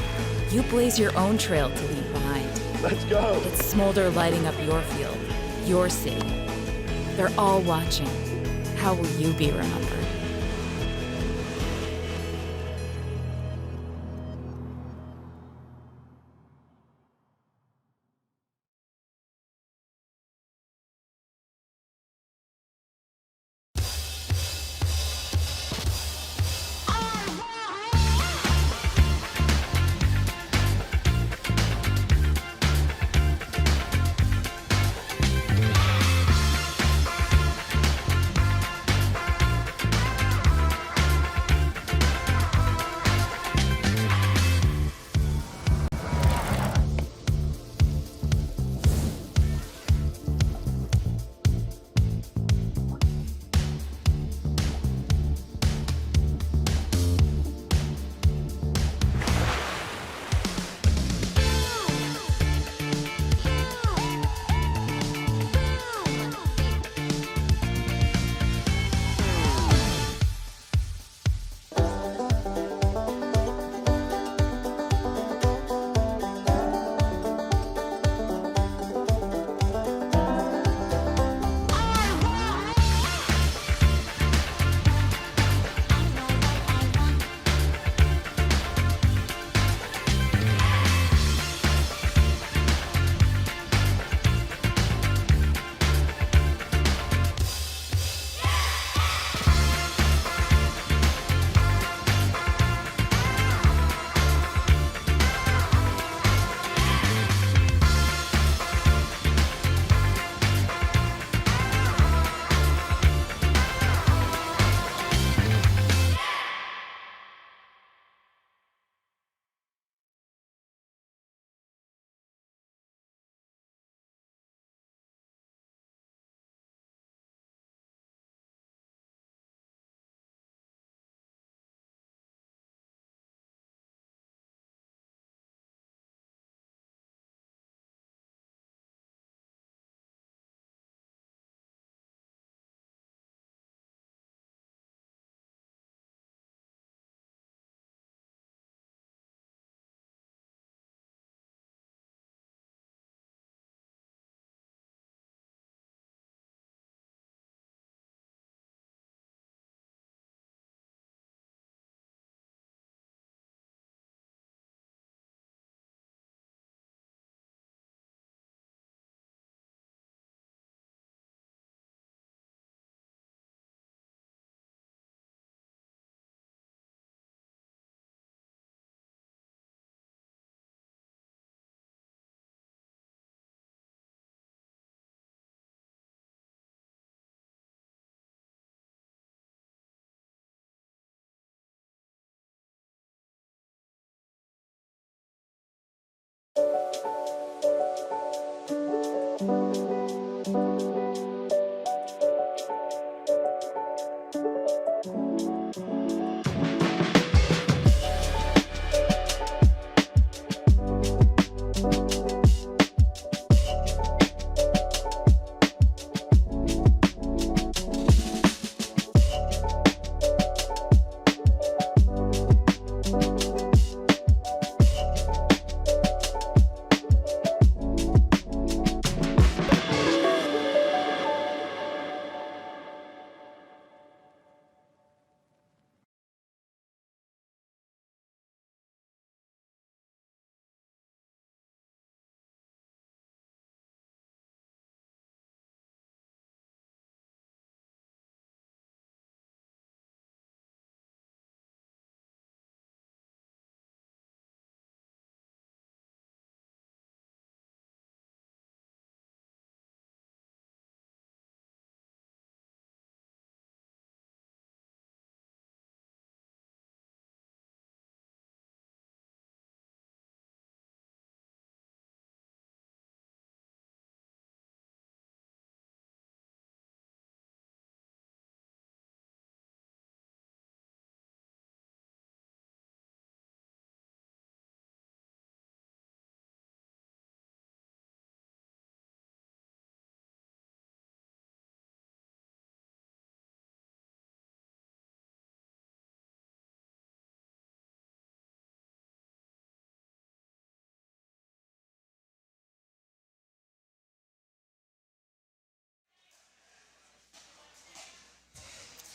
you blaze your own trail to leave behind. Let's go. It's smolder lighting up your field, your city. They're all watching. How will you be remembered?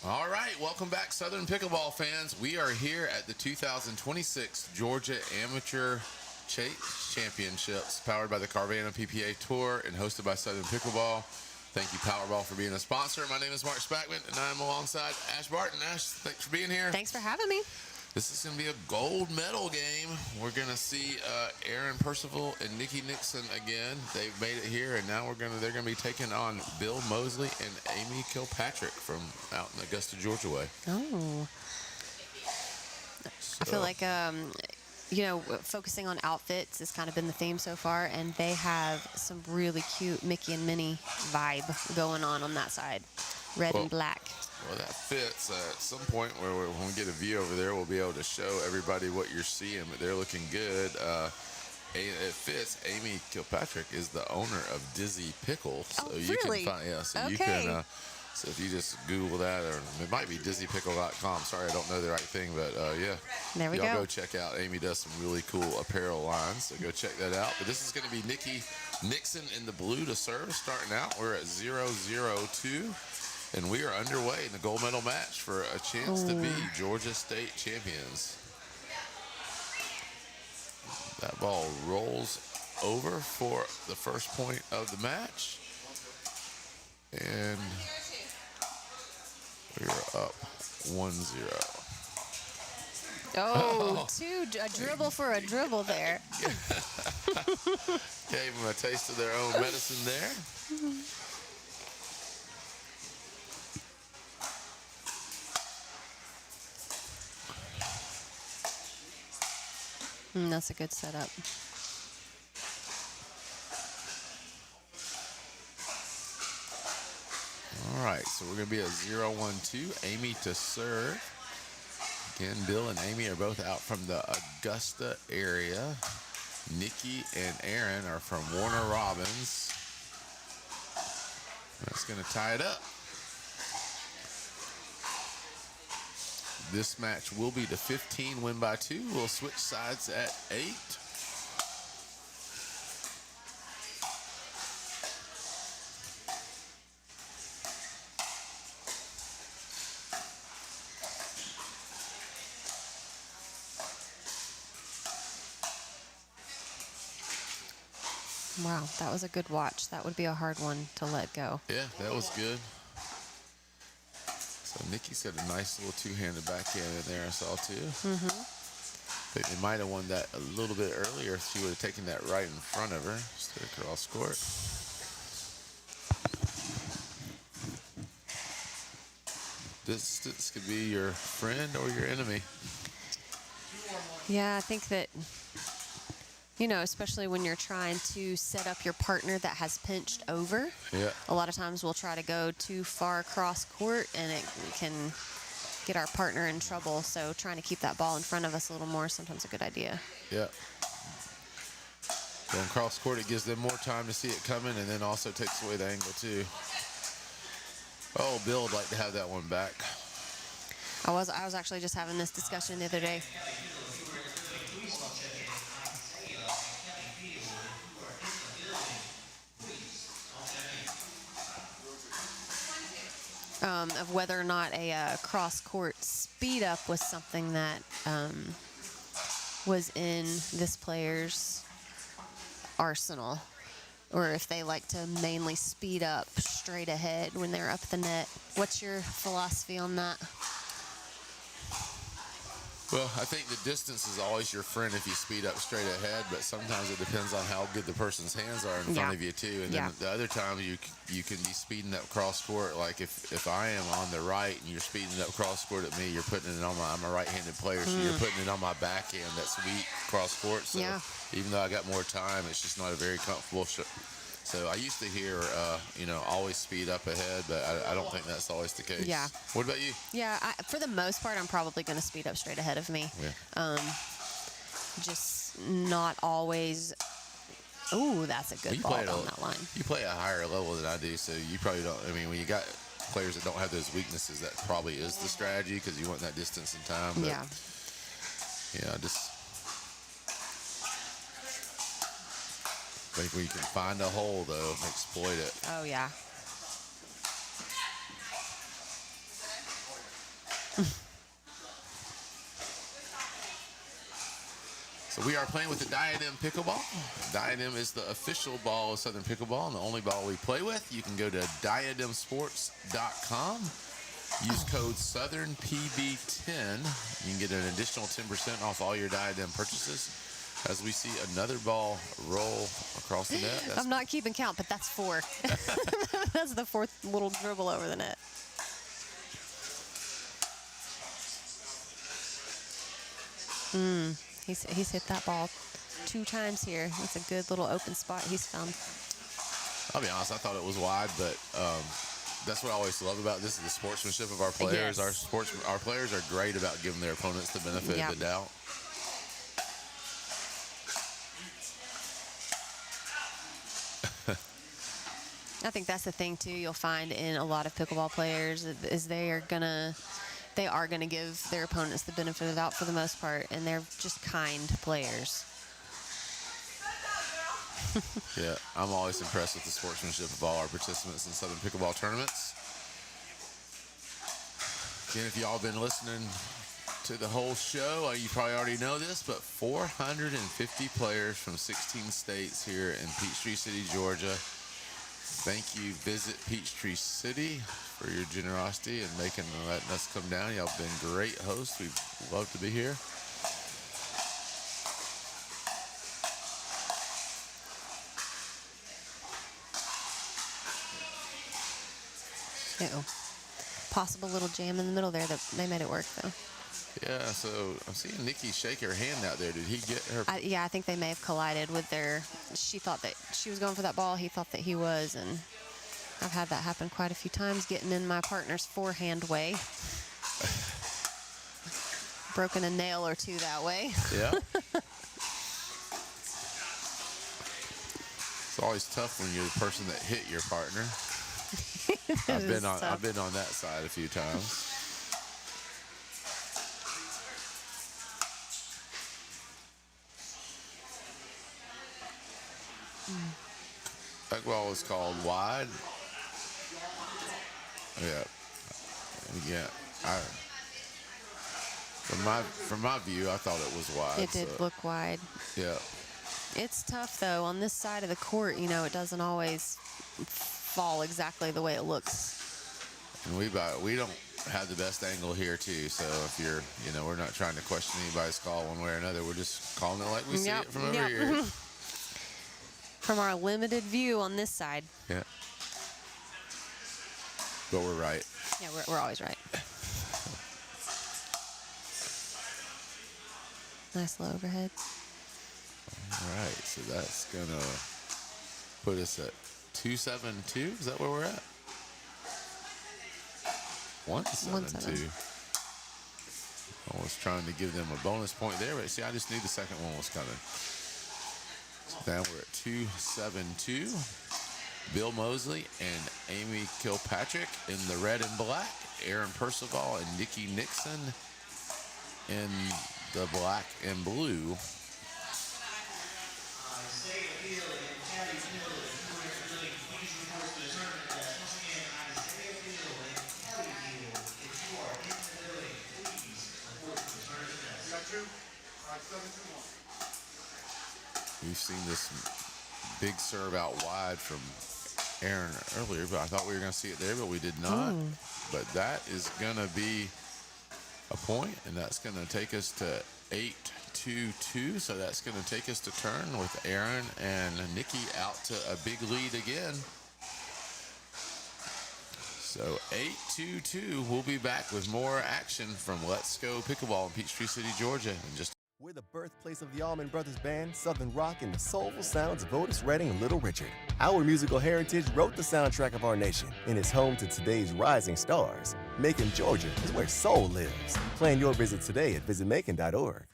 All right, welcome back, Southern Pickleball fans. We are here at the 2026 Georgia Amateur Championships, powered by the Carvana PPA Tour and hosted by Southern Pickleball. Thank you, Powerball, for being a sponsor. My name is Mark Spackman, and I'm alongside Ash Barton. Ash, thanks for being here. Thanks for having me. This is going to be a gold medal game. We're going to see Aaron Percival and Nikki Nixon again. They've made it here, and now they're going to be taking on Bill Mosley and Amy Kilpatrick from out in Augusta, Georgia way. Oh. I feel like, focusing on outfits has kind of been the theme so far, and they have some really cute Mickey and Minnie vibe going on that side. Red and black. Well, that fits. At some point when we get a view over there, we'll be able to show everybody what you're seeing, but they're looking good. It fits. Amy Kilpatrick is the owner of Dizzy Pickle. So you really? can find, so okay. you can, so if you just Google that, or it might be dizzypickle.com. Sorry, I don't know the right thing, but yeah. There we Y'all go. go check out. Amy does some really cool apparel lines, so go check that out. But this is going to be Nikki Nixon in the blue to serve starting out. We're at 0-0-2. And we are underway in the gold medal match for a chance to be Georgia State champions. That ball rolls over for the first point of the match. And we're up 1-0. Oh, a dribble for a dribble there. Gave them a taste of their own medicine there. That's a good setup. All right, so we're going to be at 0-1-2. Amy to serve. Again, Bill and Amy are both out from the Augusta area. Nikki and Aaron are from Warner Robins. That's going to tie it up. This match will be to 15, win by 2. We'll switch sides at 8. Wow, that was a good watch. That would be a hard one to let go. Yeah, that was good. So Nikki's got a nice little two-handed backhand in there, I saw too. But they might have won that a little bit earlier if she would have taken that right in front of her instead of cross court. Distance could be your friend or your enemy. Yeah, I think that, especially when you're trying to set up your partner that has pinched over. Yeah. A lot of times we'll try to go too far across court, and it can get our partner in trouble. So trying to keep that ball in front of us a little more is sometimes a good idea. Yeah. Going cross court, it gives them more time to see it coming, and then also takes away the angle too. Oh, Bill would like to have that one back. I was actually just having this discussion the other day. Of whether or not a cross-court speed-up was something that was in this player's arsenal, or if they like to mainly speed up straight ahead when they're up the net. What's your philosophy on that? Well, I think the distance is always your friend if you speed up straight ahead, but sometimes it depends on how good the person's hands are in front of you too. And then the other times you can be speeding up cross court. Like if I am on the right and you're speeding up cross court at me, you're putting it on I'm a right-handed player, so you're putting it on my backhand. That's weak cross court. So even though I got more time, it's just not a very comfortable So I used to hear, always speed up ahead, but I don't think that's always the case. Yeah. What about you? Yeah, for the most part, I'm probably going to speed up straight ahead of me. Yeah. Just not always. Ooh, that's a good ball on that line. You play a higher level than I do, so you probably don't. I mean, when you got players that don't have those weaknesses, that probably is the strategy because you want that distance and time. But, just. I think when you can find a hole, though, exploit it. Oh, yeah. So we are playing with the Diadem Pickleball. Diadem is the official ball of Southern Pickleball and the only ball we play with. You can go to diademsports.com. Use code SouthernPB10. You can get an additional 10% off all your Diadem purchases. As we see another ball roll across the net. I'm not keeping count, but that's 4. That's the 4th little dribble over the net. He's hit that ball 2 times here. That's a good little open spot he's found. I'll be honest, I thought it was wide, but that's what I always love about this is the sportsmanship of our players. Yes. Our players are great about giving their opponents the benefit of the doubt. I think that's the thing too. You'll find in a lot of pickleball players is they are gonna give their opponents the benefit of the doubt for the most part, and they're just kind players. Yeah, I'm always impressed with the sportsmanship of all our participants in Southern Pickleball tournaments. Again, if y'all been listening to the whole show, you probably already know this, but 450 players from 16 states here in Peachtree City, Georgia. Thank you, Visit Peachtree City, for your generosity and letting us come down. Y'all been great hosts. We've loved to be here. Uh-oh. Possible little jam in the middle there. That they made it work though. Yeah, so I'm seeing Nikki shake her hand out there. Did he get her? I think they may have collided with their. She thought that she was going for that ball. He thought that he was, and I've had that happen quite a few times. Getting in my partner's forehand way. Broken a nail or 2 that way. Yeah. It's always tough when you're the person that hit your partner. I've been on that side a few times. That ball was called wide. Yeah. Yeah. From my view, I thought it was wide. It did look wide. Yeah. It's tough though. On this side of the court, it doesn't always fall exactly the way it looks. And we don't have the best angle here too. So if you're, we're not trying to question anybody's call one way or another. We're just calling it like we see it from over here. From our limited view on this side. Yeah. But we're right. Yeah, we're always right. Nice low overhead. All right, so that's gonna put us at 272. Is that where we're at? 172. I was trying to give them a bonus point there, but see, I just knew the second one was coming. So now we're at 272. Bill Mosley and Amy Kilpatrick in the red and black. Aaron Percival and Nikki Nixon in the black and blue. We've seen this big serve out wide from Aaron earlier, but I thought we were going to see it there, but we did not. But that is going to be a point, and that's going to take us to 8-2-2. So that's going to take us to turn with Aaron and Nikki out to a big lead again. So 8-2-2. We'll be back with more action from Let's Go Pickleball in Peachtree City, Georgia in just. We're the birthplace of the Allman Brothers Band, Southern Rock, and the soulful sounds of Otis Redding and Little Richard. Our musical heritage wrote the soundtrack of our nation and is home to today's rising stars. Macon, Georgia is where soul lives. Plan your visit today at visitmacon.org.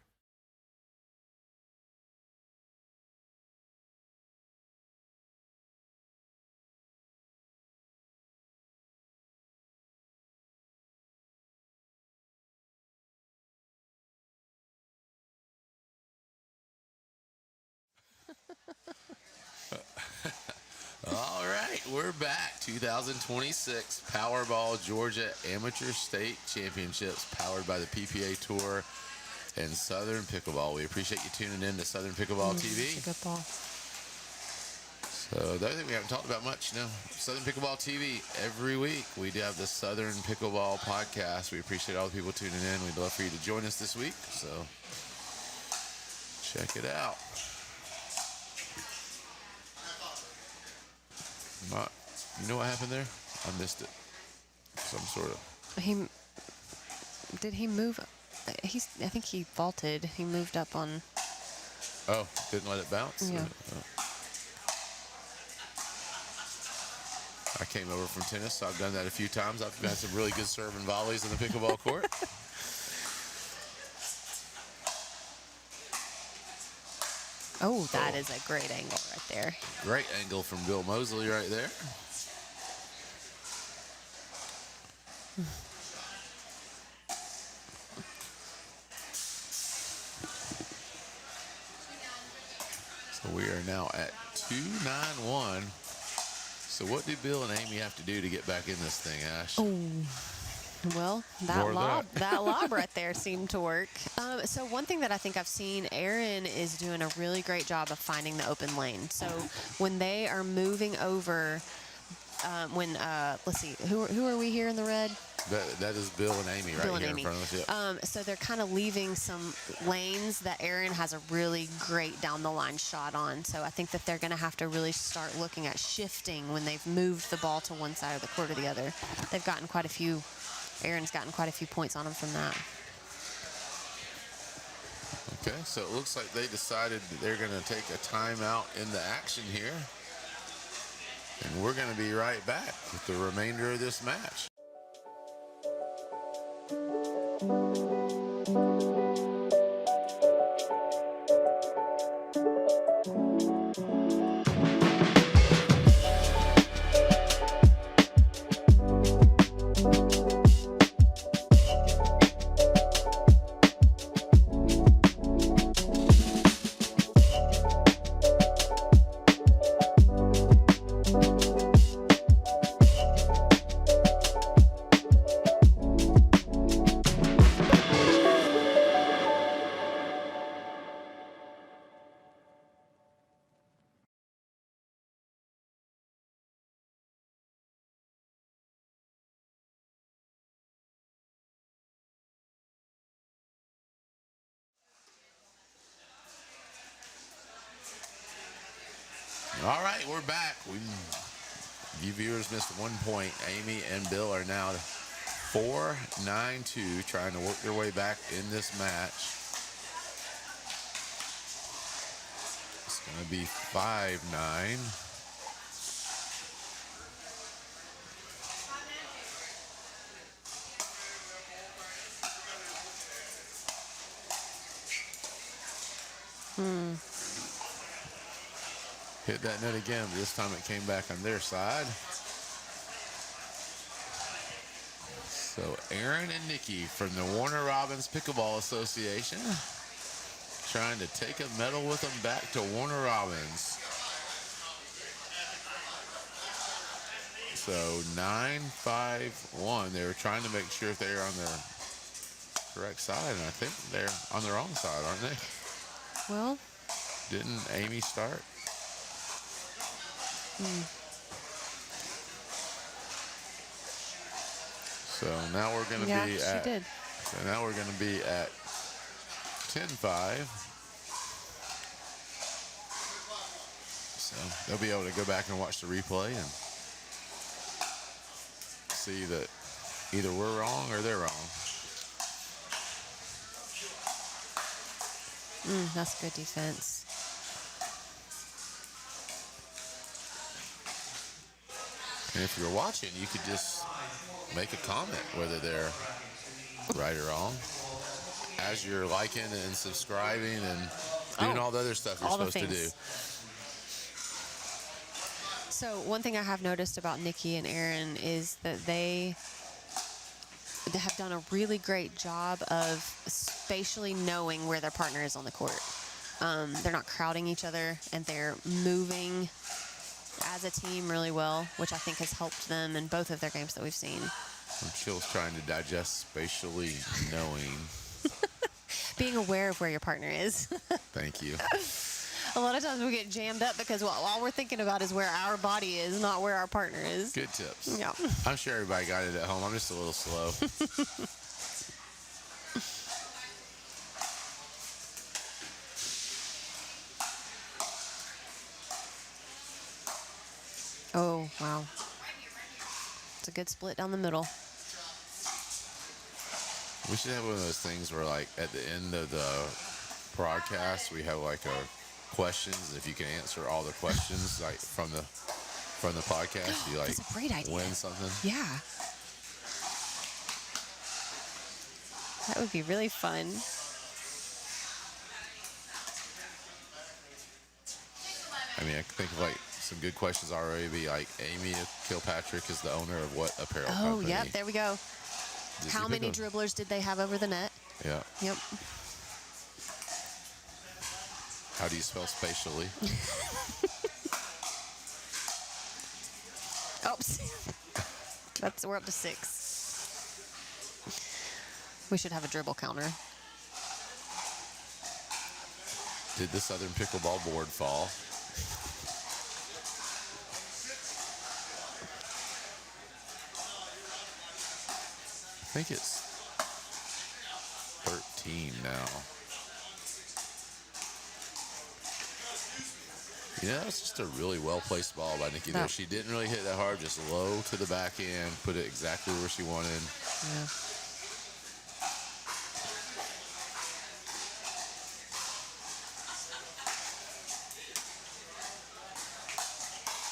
All right, we're back. 2026 Powerball Georgia Amateur State Championships powered by the PPA Tour. and Southern Pickleball. We appreciate you tuning in to Southern Pickleball TV. It's a good ball. So the other thing we haven't talked about much, Southern Pickleball TV. Every week we do have the Southern Pickleball podcast. We appreciate all the people tuning in. We'd love for you to join us this week. So check it out. You know what happened there? I missed it. Some sort of. Did he move? I think he vaulted. He moved up on. Oh, didn't let it bounce? Yeah. Oh. I came over from tennis, so I've done that a few times. I've had some really good serve and volleys in the pickleball court. Oh, that is a great angle right there. Great angle from Bill Mosley right there. So we are now at 2-9-1. So what do Bill and Amy have to do to get back in this thing, Ash? Well, that lob right there seemed to work. So one thing that I think I've seen, Aaron is doing a really great job of finding the open lane. So when they are moving over, let's see, who are we here in the red? That is Bill and Amy right Bill and here Amy. in front of us. Yeah. So they're kind of leaving some lanes that Aaron has a really great down the line shot on. So I think that they're going to have to really start looking at shifting when they've moved the ball to one side of the court or the other. They've gotten quite a few. Aaron's gotten quite a few points on him from that. Okay, so it looks like they decided that they're going to take a timeout in the action here. And we're going to be right back with the remainder of this match. All right, we're back. You viewers missed 1 point. Amy and Bill are now 4-9-2, trying to work their way back in this match. It's going to be 5-9. Hit that net again, but this time it came back on their side. So Aaron and Nikki from the Warner Robins Pickleball Association trying to take a medal with them back to Warner Robins. So 9-5-1. They were trying to make sure if they were on their correct side, and I think they're on their own side, aren't they? Well, didn't Amy start? So now we're going to be at. She did. So now we're going to be at 10-5. So they'll be able to go back and watch the replay and see that either we're wrong or they're wrong. That's good defense. And if you're watching, you could just make a comment whether they're right or wrong as you're liking and subscribing and doing all the other stuff you're supposed to do. So one thing I have noticed about Nikki and Aaron is that they have done a really great job of spatially knowing where their partner is on the court. They're not crowding each other, and they're moving as a team really well, which I think has helped them in both of their games that we've seen. Chill's trying to digest spatially knowing. Being aware of where your partner is. Thank you. A lot of times we get jammed up because all we're thinking about is where our body is, not where our partner is. Good tips. Yeah. I'm sure everybody got it at home. I'm just a little slow. Oh, wow. It's a good split down the middle. We should have one of those things where, like, at the end of the broadcast, we have like a questions. If you can answer all the questions, like from the podcast, you like That's a great idea. win something. Yeah. That would be really fun. I mean, I can think of like some good questions already. Be like, Amy Kilpatrick is the owner of what apparel Oh, company? yep. There we go. Did How you many pick dribblers did they have over the net? Yeah. Yep. How do you spell spatially? Oops. We're up to 6. We should have a dribble counter. Did the Southern Pickleball board fall? I think it's 13 now. Yeah, it's just a really well-placed ball by Nikki there. No. She didn't really hit that hard, just low to the back end, put it exactly where she wanted. Yeah.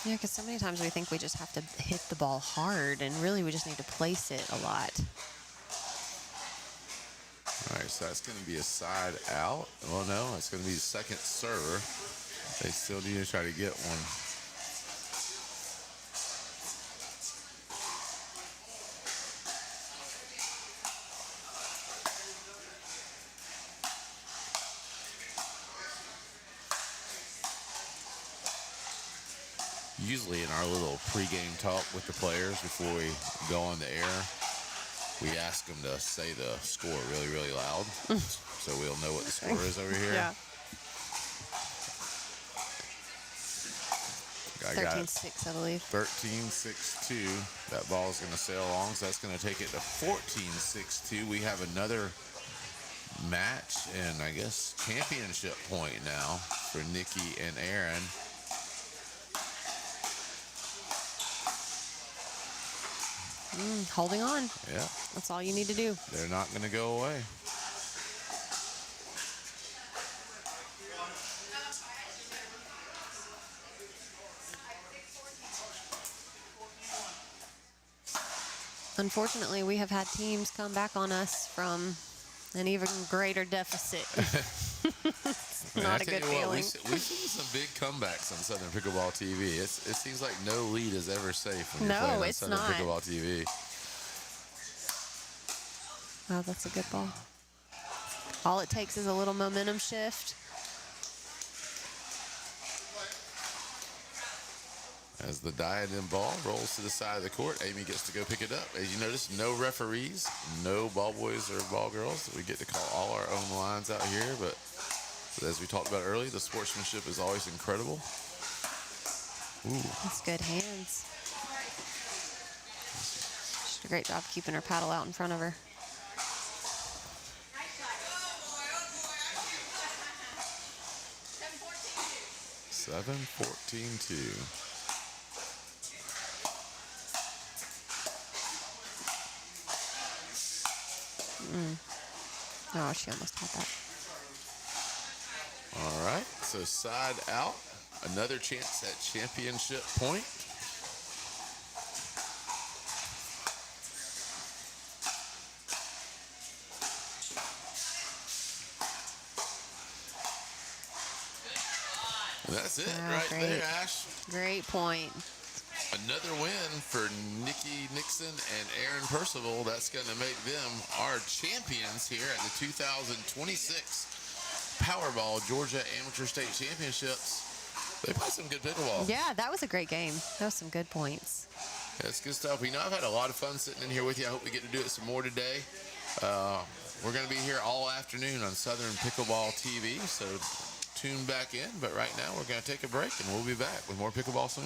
Yeah, because so many times we think we just have to hit the ball hard, and really we just need to place it a lot. All right, so that's going to be a side out. Well, no, it's going to be the second server. They still need to try to get one. Usually in our little pregame talk with the players before we go on the air, we ask them to say the score really, really loud so we'll know what the score is over here. Yeah. I got 13-6, I believe. 13-6-2. That ball is going to sail along, so that's going to take it to 14-6-2. We have another match and I guess championship point now for Nikki and Aaron. Holding on. Yeah, That's all you need to do. they're not going to go away. Unfortunately, we have had teams come back on us from an even greater deficit. It's Man, not I a tell good you what, feeling. we've seen some big comebacks on Southern Pickleball TV. It seems like no lead is ever safe when you're No, playing on it's Southern not. Pickleball TV. Wow, that's a good ball. All it takes is a little momentum shift. As the diadem ball rolls to the side of the court, Amy gets to go pick it up. As you notice, no referees, no ball boys or ball girls. We get to call all our own lines out here, but as we talked about earlier, the sportsmanship is always incredible. Ooh. That's good hands. She did a great job keeping her paddle out in front of her. Seven, 14-2. Oh, she almost had that. All right, so side out. Another chance at championship point. And that's it right great. there, Ash. Great point. Another win for Nikki Nixon and Aaron Percival. That's going to make them our champions here at the 2026 Powerball Georgia Amateur State Championships. They played some good pickleball. Yeah, that was a great game. That was some good points. That's good stuff. You know, I've had a lot of fun sitting in here with you. I hope we get to do it some more today. We're going to be here all afternoon on Southern Pickleball TV, so tune back in. But right now, we're going to take a break, and we'll be back with more pickleball soon.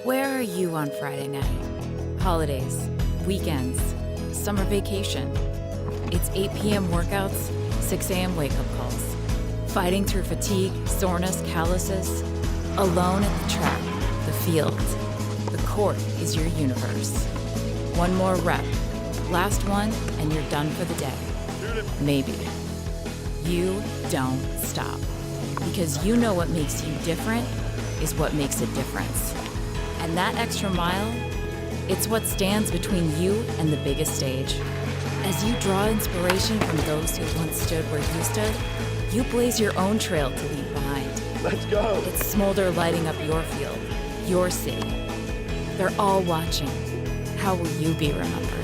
Where are you on Friday night? Holidays, weekends, summer vacation. It's 8 p.m. workouts, 6 a.m. wake-up calls. Fighting through fatigue, soreness, calluses. Alone at the track, the field. The court is your universe. One more rep. Last one, and you're done for the day. Maybe. You don't stop. Because you know what makes you different is what makes a difference. And that extra mile, it's what stands between you and the biggest stage. As you draw inspiration from those who once stood where you stood, you blaze your own trail to leave behind. Let's go. It's Smolder lighting up your field, your city. They're all watching. How will you be remembered?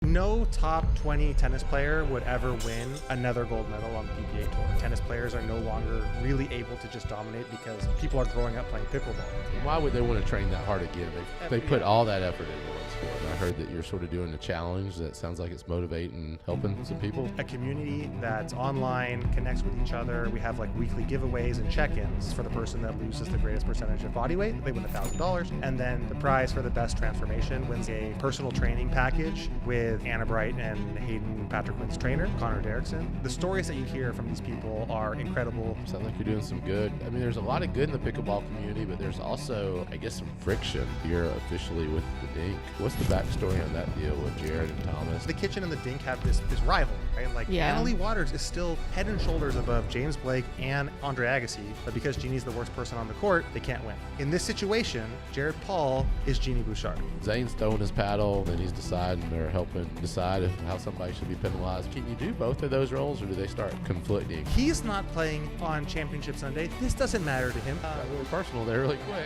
No top 20 tennis player would ever win another gold medal on the PGA Tour. Tennis players are no longer really able to just dominate because people are growing up playing pickleball. Why would they want to train that hard again? They put all that effort into one sport. And I heard that you're sort of doing a challenge that sounds like it's motivating and helping some people. A community that's online, connects with each other. We have like weekly giveaways and check-ins. For the person that loses the greatest percentage of body weight, they win $1,000. And then the prize for the best transformation wins a personal training package with Anna Bright and Hayden Patrick Quinn's trainer, Connor Derrickson. The stories that you hear from these people are incredible. Sounds like you're doing some good. I mean, there's a lot of good in the pickleball community, but there's also, I guess, some friction. You're officially with the Dink. What's the backstory on that deal with Jared and Thomas? The Kitchen and the Dink have this rivalry, right? Like, Yeah. Annalie Waters is still head and shoulders above James Blake and Andre Agassi, but because Jeannie's the worst person on the court, they can't win. In this situation, Jared Paul is Jeannie Bouchard. Zane's throwing his paddle, and he's deciding or helping decide how somebody should be penalized. Can you do both of those roles, or do they start conflicting? He's not playing on Championship Sunday. This doesn't matter to him. Got really personal there really quick.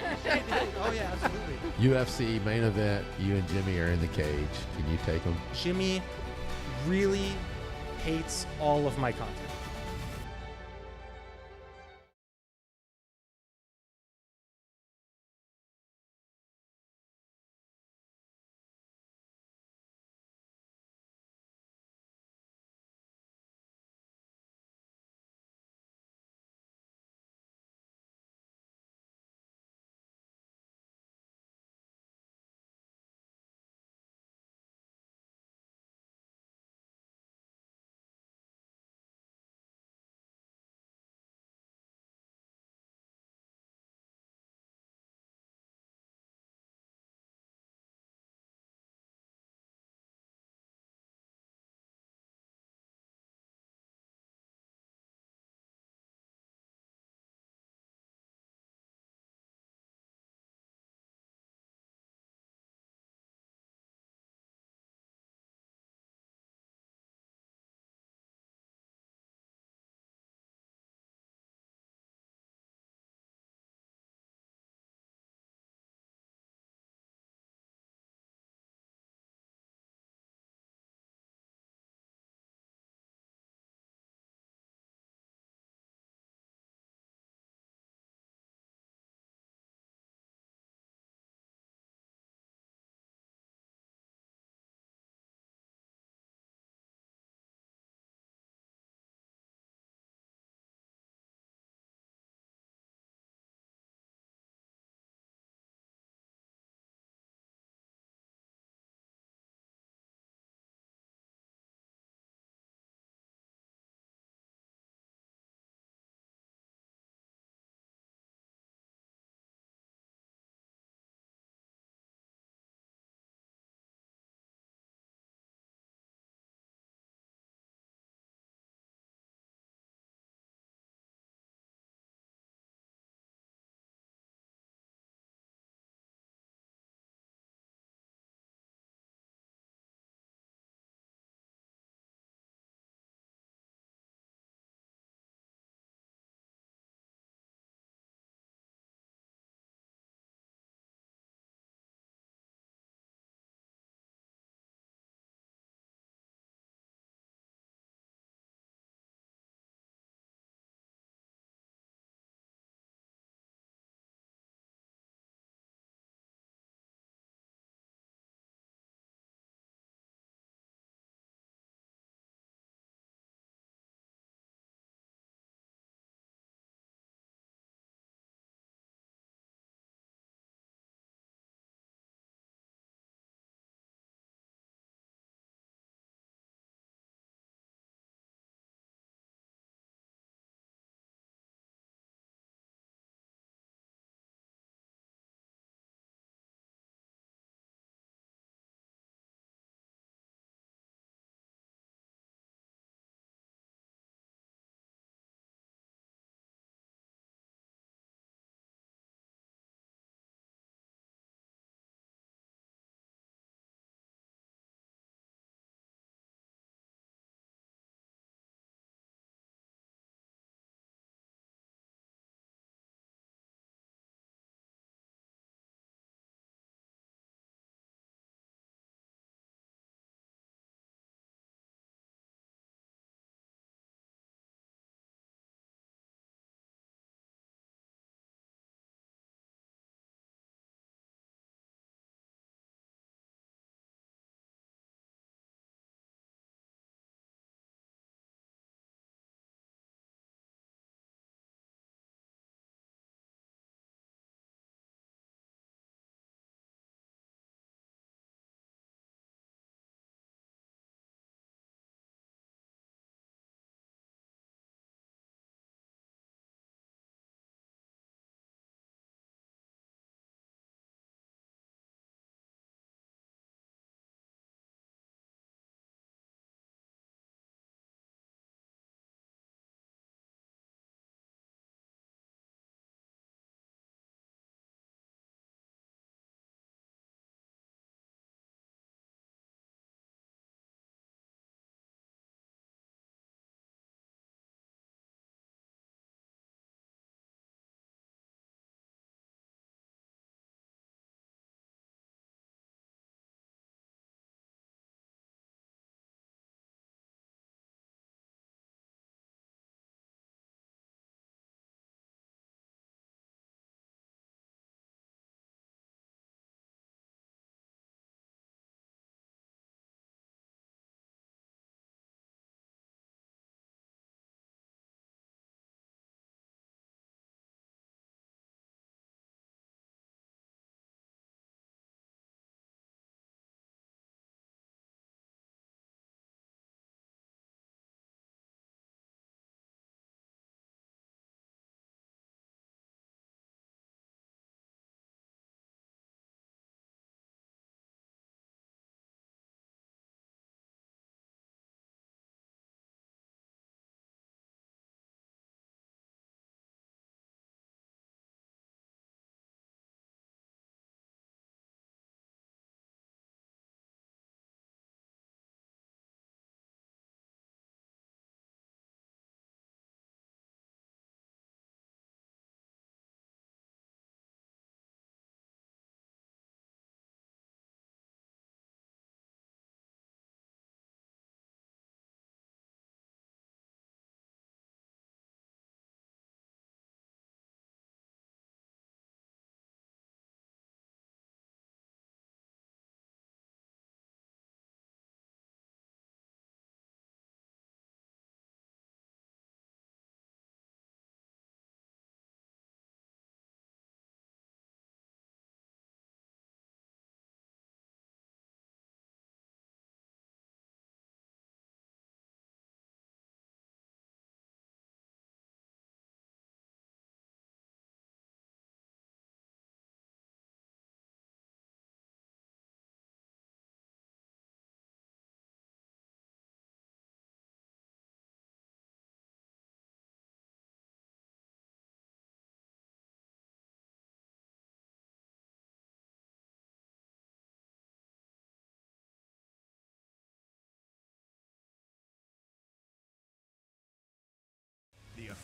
Oh, yeah, absolutely. UFC main event, you and Jimmy are in the cage. Can you take them? Jimmy really hates all of my content.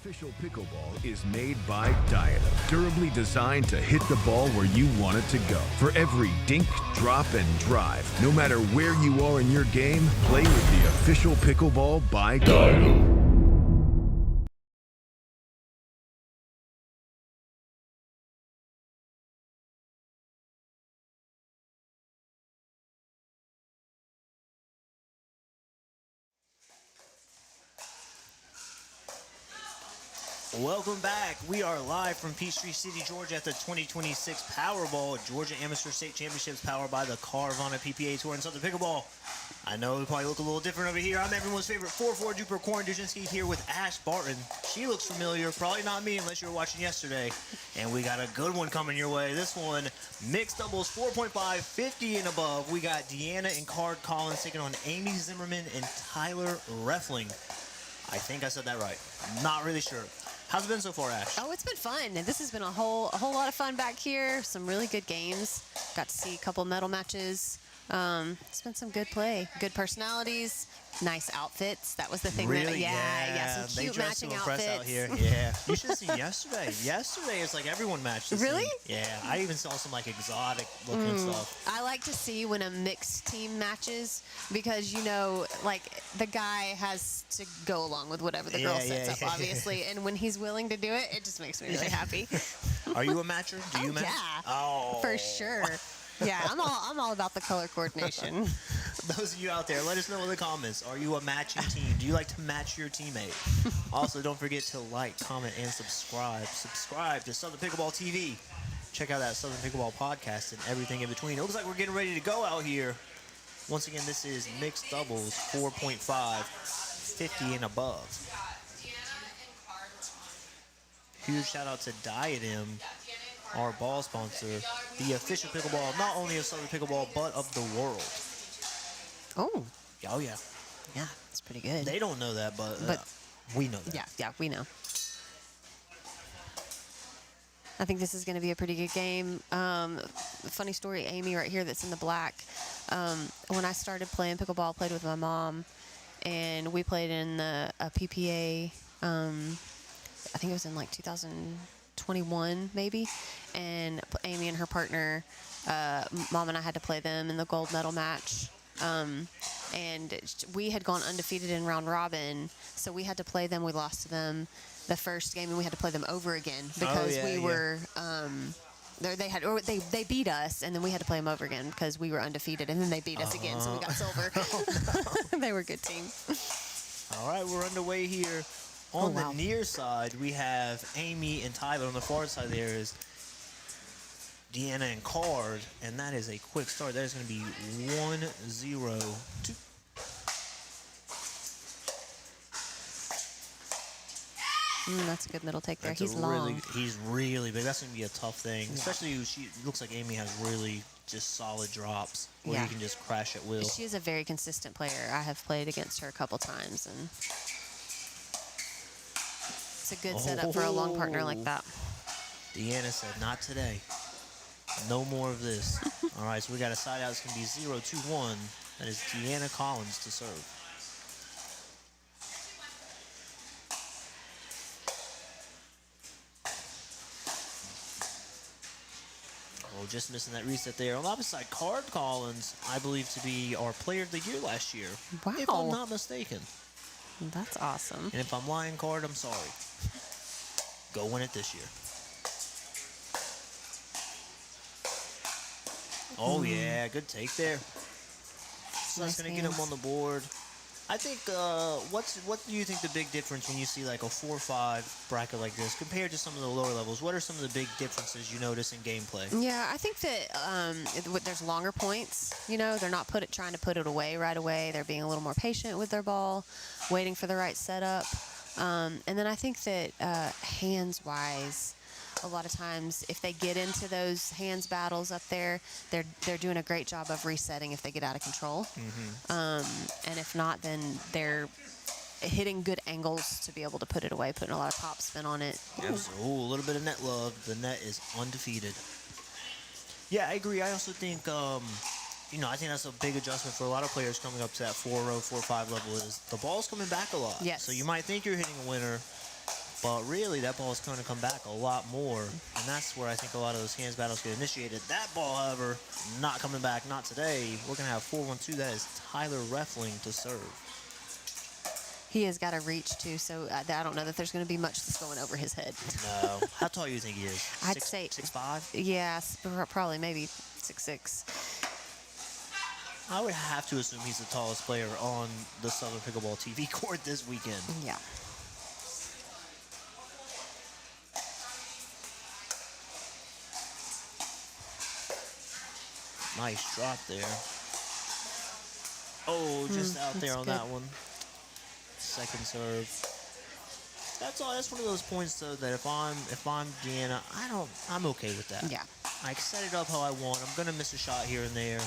Official Pickleball is made by Diadem, durably designed to hit the ball where you want it to go. For every dink, drop, and drive, no matter where you are in your game, play with the Official Pickleball by Diadem. Welcome back. We are live from Peachtree City, Georgia at the 2026 Powerball Georgia Amateur State Championships powered by the Carvana PPA Tour and Southern Pickleball. I know we probably look a little different over here. I'm everyone's favorite 4-4 Duper Corn Dujinski here with Ash Barton. She looks familiar. Probably not me unless you were watching yesterday. And we got a good one coming your way. This one, mixed doubles 4.5, 50 and above. We got Deanna and Card Collins taking on Amy Zimmerman and Tyler Reffling. I think I said that right. Not really sure. How's it been so far, Ash? Oh, it's been fun. This has been a whole lot of fun back here. Some really good games. Got to see a couple medal matches. It's been some good play. Good personalities. Nice outfits. That was the thing. Really? Yeah. Some cute matching outfits. Out here. Yeah. You should have seen yesterday. Yesterday, it's like everyone matched. Really? Yeah. I even saw some like exotic looking stuff. I like to see when a mixed team matches because, you know, like the guy has to go along with whatever the girl sets up, obviously. And when he's willing to do it, it just makes me really happy. Are you a matcher? Do you match? Yeah. Oh. For sure. Yeah, I'm all about the color coordination. Those of you out there, let us know in the comments. Are you a matching team? Do you like to match your teammate? Also, don't forget to like, comment, and subscribe. Subscribe to Southern Pickleball TV. Check out that Southern Pickleball podcast and everything in between. It looks like we're getting ready to go out here. Once again, this is mixed doubles, 4.5, 50 and above. Huge shout out to Diadem, our ball sponsor, the official pickleball, not only of Southern Pickleball, but of the world. Oh. Oh, yeah. Yeah, it's pretty good. They don't know that, but we know that. Yeah, we know. I think this is going to be a pretty good game. Funny story, Amy right here that's in the black. When I started playing pickleball, I played with my mom, and we played in a PPA, I think it was in like 2021 maybe, and Amy and her partner, Mom and I had to play them in the gold medal match. And we had gone undefeated in round robin, so we had to play them. We lost to them the first game, and we had to play them over again because we were they beat us, and then we had to play them over again because we were undefeated, and then they beat us again, so we got silver. They were a good team. All right, we're underway here. On the near side, we have Amy and Tyler. On the far side there is Deanna and Card, and that is a quick start. That is going to be 1-0-2. That's a good middle take there. That's he's long. He's really big. That's going to be a tough thing, especially she looks like Amy has really just solid drops where you can just crash at will. She is a very consistent player. I have played against her a couple times, and it's a good setup for a long partner like that. Deanna said, not today. No more of this. All right, so we got a side out. It's going to be 0-2-1. That is Deanna Collins to serve. Oh, just missing that reset there. On the opposite side, Card Collins, I believe to be our player of the year last year. Wow. If I'm not mistaken. That's awesome. And if I'm lying, Card, I'm sorry. Go win it this year. Oh, yeah, good take there. So that's going to get him on the board. I think, what do you think the big difference when you see like a 4-5 bracket like this compared to some of the lower levels? What are some of the big differences you notice in gameplay? Yeah, I think that there's longer points. You know, they're not trying to put it away right away. They're being a little more patient with their ball, waiting for the right setup. And then I think that hands-wise, a lot of times if they get into those hands battles up there, they're doing a great job of resetting if they get out of control. And if not, then they're hitting good angles to be able to put it away, putting a lot of top spin on it. Absolutely. A little bit of net love. The net is undefeated. Yeah, I agree. I also think, you know, I think that's a big adjustment for a lot of players coming up to that 4-0, 4-5 level is the ball's coming back a lot. Yes. So you might think you're hitting a winner, But really, that ball is going to come back a lot more, and that's where I think a lot of those hands battles get initiated. That ball, however, not coming back, not today. We're going to have 4-1-2. That is Tyler Reffling to serve. He has got a reach, too, so I don't know that there's going to be much that's going over his head. No. How tall do you think he is? I'd say 6'5"? Yeah, probably maybe 6'6". I would have to assume he's the tallest player on the Southern Pickleball TV court this weekend. Yeah. Nice drop there. Oh, just out there on that one. Second serve. That's all. That's one of those points though that if I'm Deanna, I'm okay with that. Yeah. I set it up how I want. I'm gonna miss a shot here and there.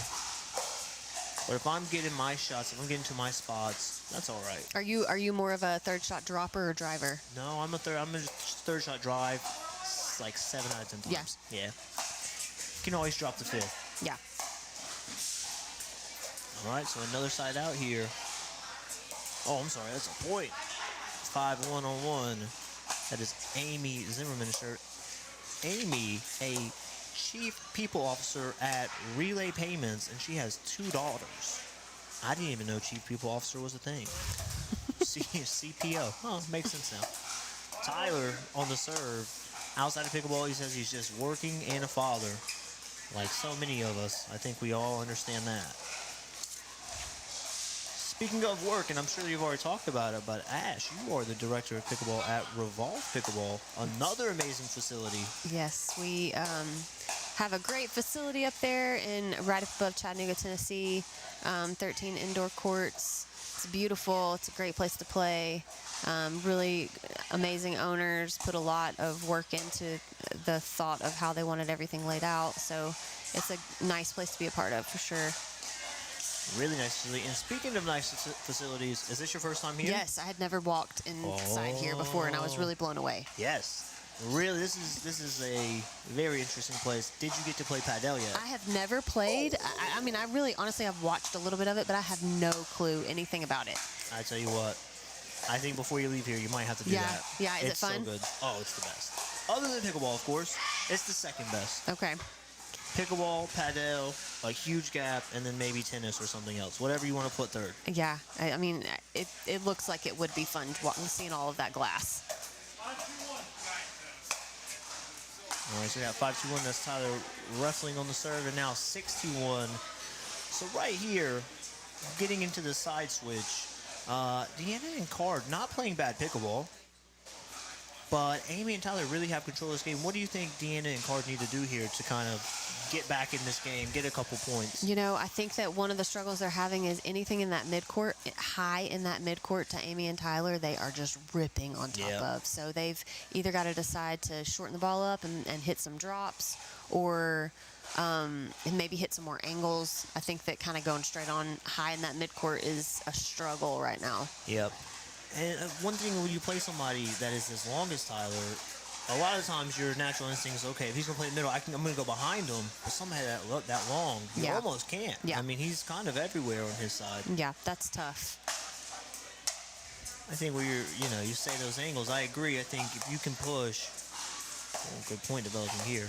But if I'm getting my shots, if I'm getting to my spots, that's all right. Are you more of a third shot dropper or driver? No, I'm a third shot drive. It's like 7 out of 10 times. Yeah. You can always drop the fifth. Yeah. All right, so another side out here. Oh, I'm sorry, that's a point. 5-1-on-1. That is Amy Zimmerman shirt. Amy, a chief people officer at Relay Payments, and she has 2 daughters. I didn't even know chief people officer was a thing. CPO. Oh, makes sense now. Tyler on the serve. Outside of pickleball, he says he's just working and a father. Like so many of us, I think we all understand that. Speaking of work, and I'm sure you've already talked about it, but Ash, you are the director of pickleball at Revolve Pickleball, another amazing facility. Yes, we have a great facility up there right up above Chattanooga, Tennessee. 13 indoor courts. It's beautiful. It's a great place to play. Really amazing owners put a lot of work into the thought of how they wanted everything laid out. So it's a nice place to be a part of for sure. Really nice facility. And speaking of nice facilities, is this your first time here? Yes, I had never walked inside here before, and I was really blown away. Yes. Really, this is a very interesting place. Did you get to play Padel yet? I have never played. I mean, I really, honestly, I've watched a little bit of it, but I have no clue anything about it. I tell you what, I think before you leave here, you might have to do that. Yeah, is it fun? It's so good. Oh, it's the best. Other than pickleball, of course, it's the second best. Okay. Pickleball, Padel, a huge gap, and then maybe tennis or something else. Whatever you want to put third. Yeah, I mean, it looks like it would be fun seeing all of that glass. All right, so we got 5-2-1. That's Tyler Reffling on the serve, and now 6-2-1. So right here, getting into the side switch, Deanna and Card not playing bad pickleball, but Amy and Tyler really have control of this game. What do you think Deanna and Card need to do here to kind of get back in this game, get a couple points? You know, I think that one of the struggles they're having is anything in that midcourt, high in that midcourt to Amy and Tyler, they are just ripping on top of. So they've either got to decide to shorten the ball up and hit some drops, or maybe hit some more angles. I think that kind of going straight on high in that midcourt is a struggle right now. Yep. And one thing when you play somebody that is as long as Tyler, a lot of times your natural instinct is, okay, if he's going to play in the middle, I'm going to go behind him. But somebody that long, you almost can't. Yeah. I mean, he's kind of everywhere on his side. Yeah, that's tough. I think where you say those angles, I agree. I think if you can push, good point developing here.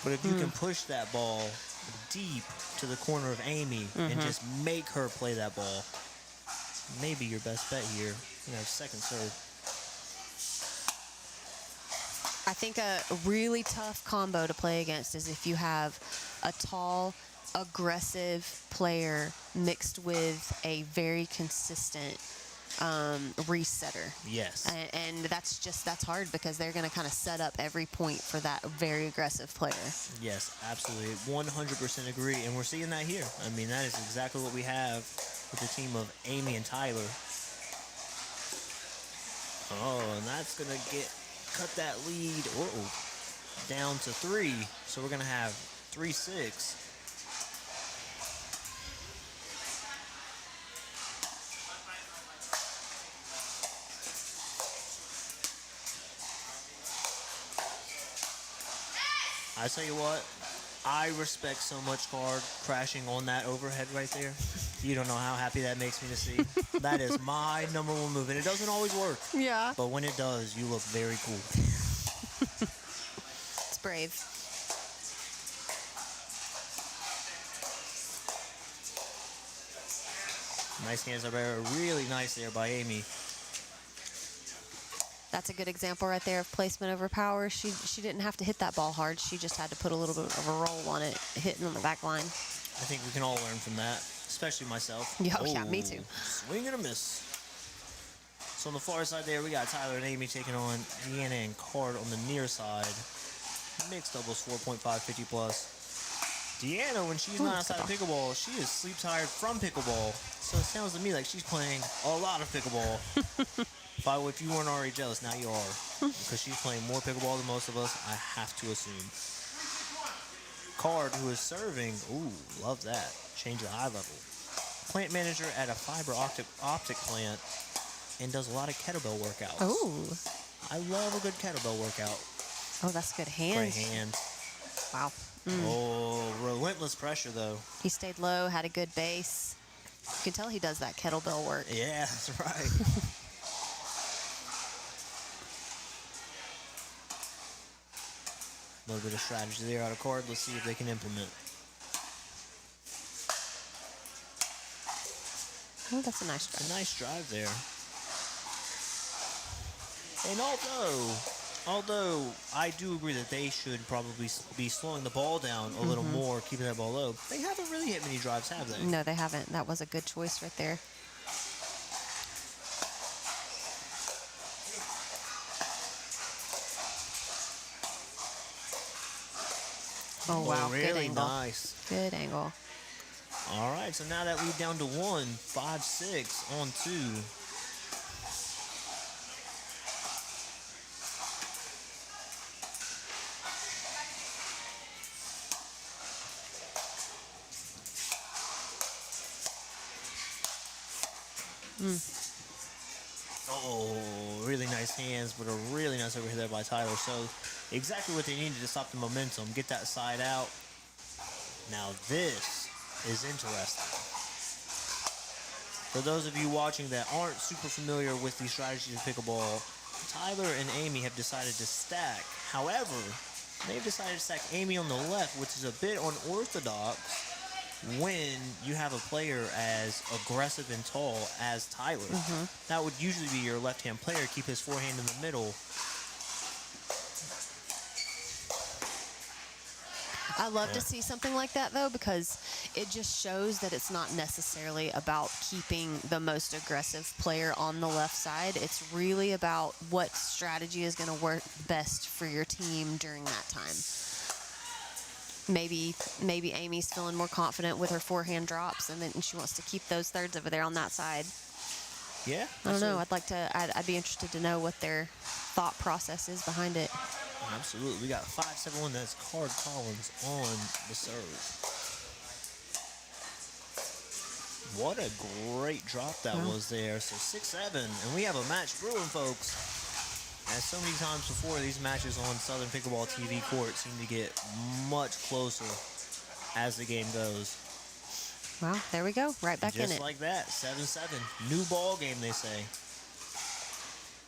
But if you can push that ball deep to the corner of Amy and just make her play that ball, maybe your best bet here. You have second serve. I think a really tough combo to play against is if you have a tall, aggressive player mixed with a very consistent resetter. Yes. And that's hard because they're going to kind of set up every point for that very aggressive player. Yes, absolutely. 100% agree. And we're seeing that here. I mean, that is exactly what we have with the team of Amy and Tyler. Oh, and that's going to cut that lead down to 3. So we're going to have 3-6. I tell you what, I respect so much Card crashing on that overhead right there. You don't know how happy that makes me to see. That is my number one move, and it doesn't always work. Yeah. But when it does, you look very cool. It's brave. Nice hands are there. Really nice there by Amy. That's a good example right there of placement over power. She didn't have to hit that ball hard. She just had to put a little bit of a roll on it, hitting on the back line. I think we can all learn from that, especially myself. Yeah, me too. Swing and a miss. So on the far side there, we got Tyler and Amy taking on Deanna and Card on the near side. Mixed doubles 4.550 plus. Deanna, when she's not outside of pickleball, she is sleep tired from pickleball. So it sounds to me like she's playing a lot of pickleball. If you weren't already jealous, now you are. Because she's playing more pickleball than most of us, I have to assume. Card, who is serving, ooh, love that. Change the eye level. Plant manager at a fiber optic plant and does a lot of kettlebell workouts. Ooh. I love a good kettlebell workout. Oh, that's good hands. Great hands. Wow. Oh, relentless pressure, though. He stayed low, had a good base. You can tell he does that kettlebell work. Yeah, that's right. A little bit of strategy there out of Card. Let's see if they can implement. Oh, that's a nice drive. A nice drive there. And although I do agree that they should probably be slowing the ball down a little more, keeping that ball low, they haven't really hit many drives, have they? No, they haven't. That was a good choice right there. Oh, wow. Really Good angle. nice. Good angle. All right, so now that lead down to 1, 5-6 on 2. Oh, really nice hands, but a really nice overhead there by Tyler. So exactly what they needed to stop the momentum. Get that side out. Now this is interesting. For those of you watching that aren't super familiar with the strategies of pickleball, Tyler and Amy have decided to stack. However, they've decided to stack Amy on the left, which is a bit unorthodox when you have a player as aggressive and tall as Tyler. That would usually be your left-hand player, keep his forehand in the middle. I love to see something like that, though, because it just shows that it's not necessarily about keeping the most aggressive player on the left side. It's really about what strategy is going to work best for your team during that time. Maybe Amy's feeling more confident with her forehand drops, and then she wants to keep those thirds over there on that side. Yeah. I don't know. I'd be interested to know what their thought process is behind it. Absolutely. We got 5-7-1. That's Card Collins on the serve. What a great drop that was there. So 6-7, and we have a match brewing, folks. As so many times before, these matches on Southern Pickleball TV court seem to get much closer as the game goes. Well, there we go. Right back in it. Just like that, 7-7. New ball game, they say.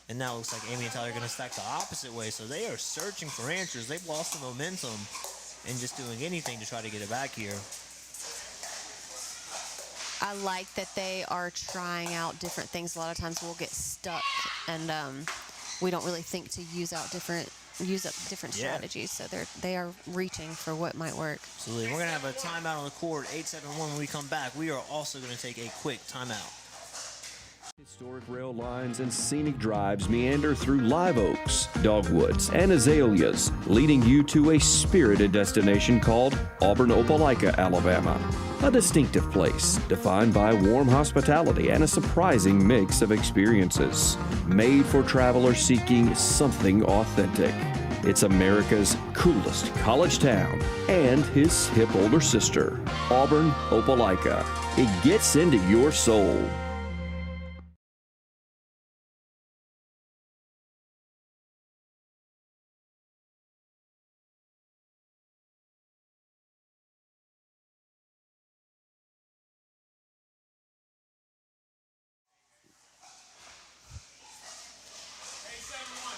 And now it looks like Amy and Tyler are going to stack the opposite way. So they are searching for answers. They've lost the momentum and just doing anything to try to get it back here. I like that they are trying out different things. A lot of times we'll get stuck and we don't really think to use up different strategies. So they are reaching for what might work. Absolutely. We're going to have a timeout on the court, 8-7-1. When we come back, we are also going to take a quick timeout. Historic rail lines and scenic drives meander through live oaks, dogwoods, and azaleas, leading you to a spirited destination called Auburn Opelika, Alabama. A distinctive place defined by warm hospitality and a surprising mix of experiences, made for travelers seeking something authentic. It's America's coolest college town and his hip older sister, Auburn Opelika. It gets into your soul.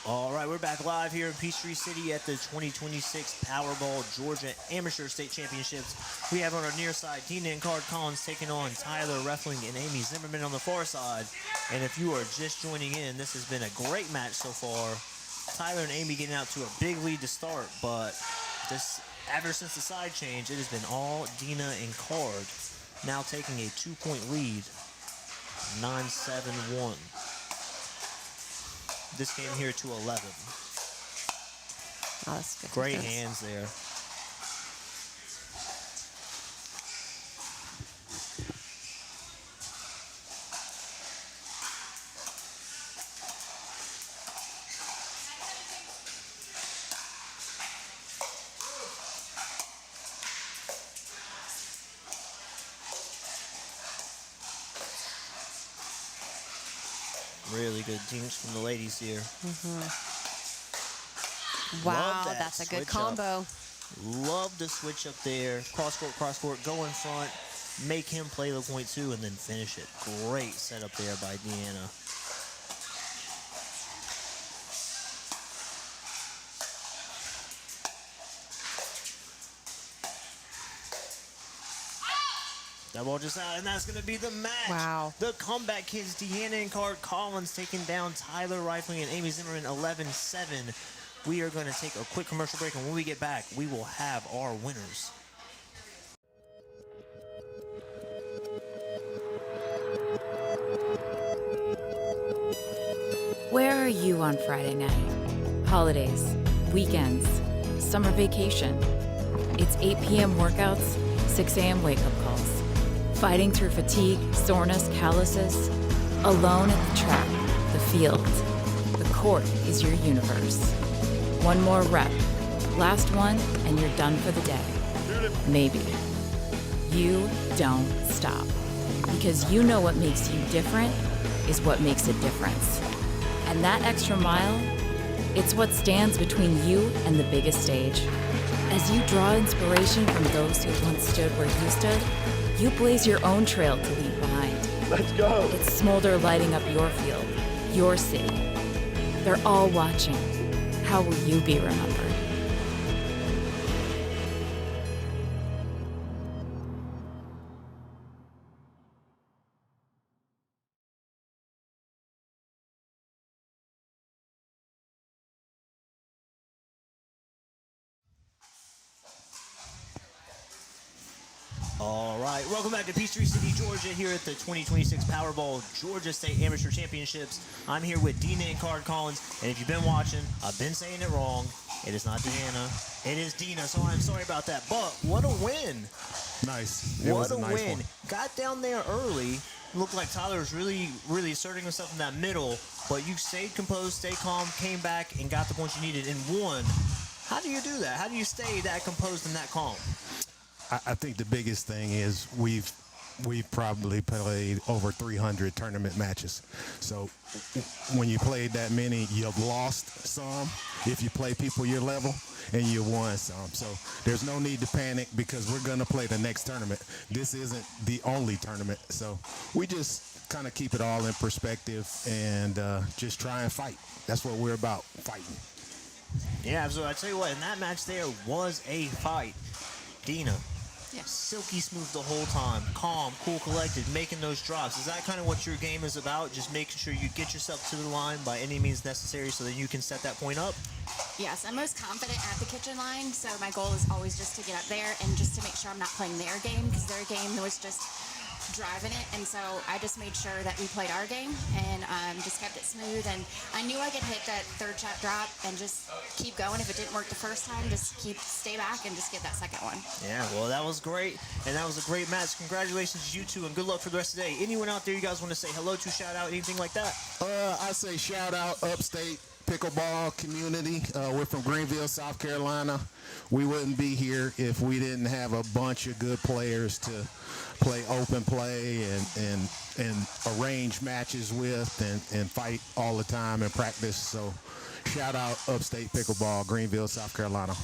All right, we're back live here in Peachtree City at the 2026 Powerball Georgia Amateur State Championships. We have on our near side Dina and Card Collins taking on Tyler Reffling and Amy Zimmerman on the far side. And if you are just joining in, this has been a great match so far. Tyler and Amy getting out to a big lead to start, but this ever since the side change, it has been all Dina and Card now taking a 2-point lead, 9-7-1. This game here to 11. Oh, that's good. Great hands there. Really good teams from the ladies here. Wow, Love that's a good switch up. combo. Love the switch up there. Cross court, go in front, make him play the point too, and then finish it. Great setup there by Deanna. That ball just out, and that's going to be the match. Wow. The comeback kids, Deanna and Card Collins taking down Tyler Rifling and Amy Zimmerman 11-7. We are going to take a quick commercial break, and when we get back, we will have our winners. Where are you on Friday night? Holidays, weekends, summer vacation. It's 8 p.m. workouts, 6 a.m. wake-up calls. Fighting through fatigue, soreness, calluses. Alone at the track, the field. The court is your universe. One more rep. Last one, and you're done for the day. Maybe. You don't stop. Because you know what makes you different is what makes a difference. And that extra mile, it's what stands between you and the biggest stage. As you draw inspiration from those who once stood where you stood, you blaze your own trail to leave behind. Let's go. It's smolder lighting up your field, your city. They're all watching. How will you be remembered? All right, welcome back to Peachtree City, Georgia, here at the 2026 Powerball Georgia State Amateur Championships. I'm here with Dina and Card Collins, and if you've been watching, I've been saying it wrong. It is not Deanna, it is Dina, so I'm sorry about that. But what a win! Nice. It What was a nice win! one. Got down there early. Looked like Tyler was really asserting himself in that middle, but you stayed composed, stayed calm, came back, and got the points you needed and won. How do you do that? How do you stay that composed and that calm? I think the biggest thing is we've probably played over 300 tournament matches. So when you played that many, you've lost some if you play people your level, and you won some. So there's no need to panic because we're going to play the next tournament. This isn't the only tournament. So we just kind of keep it all in perspective and just try and fight. That's what we're about, fighting. Yeah, absolutely. I tell you what, in that match there was a fight. Dina, silky smooth the whole time, calm, cool, collected, making those drops. Is that kind of what your game is about? Just making sure you get yourself to the line by any means necessary so that you can set that point up? Yes, I'm most confident at the kitchen line, so my goal is always just to get up there and just to make sure I'm not playing their game, because their game was just driving it, and so I just made sure that we played our game and just kept it smooth, and I knew I could hit that third shot drop and just keep going. If it didn't work the first time, just stay back and just get that second one. Yeah, well, that was great, and that was a great match. Congratulations to you two, and good luck for the rest of the day. Anyone out there you guys want to say hello to, shout out, anything like that? I say shout out Upstate Pickleball community. We're from Greenville, South Carolina. We wouldn't be here if we didn't have a bunch of good players to play open play and arrange matches with and fight all the time and practice. So shout out Upstate Pickleball, Greenville, South Carolina.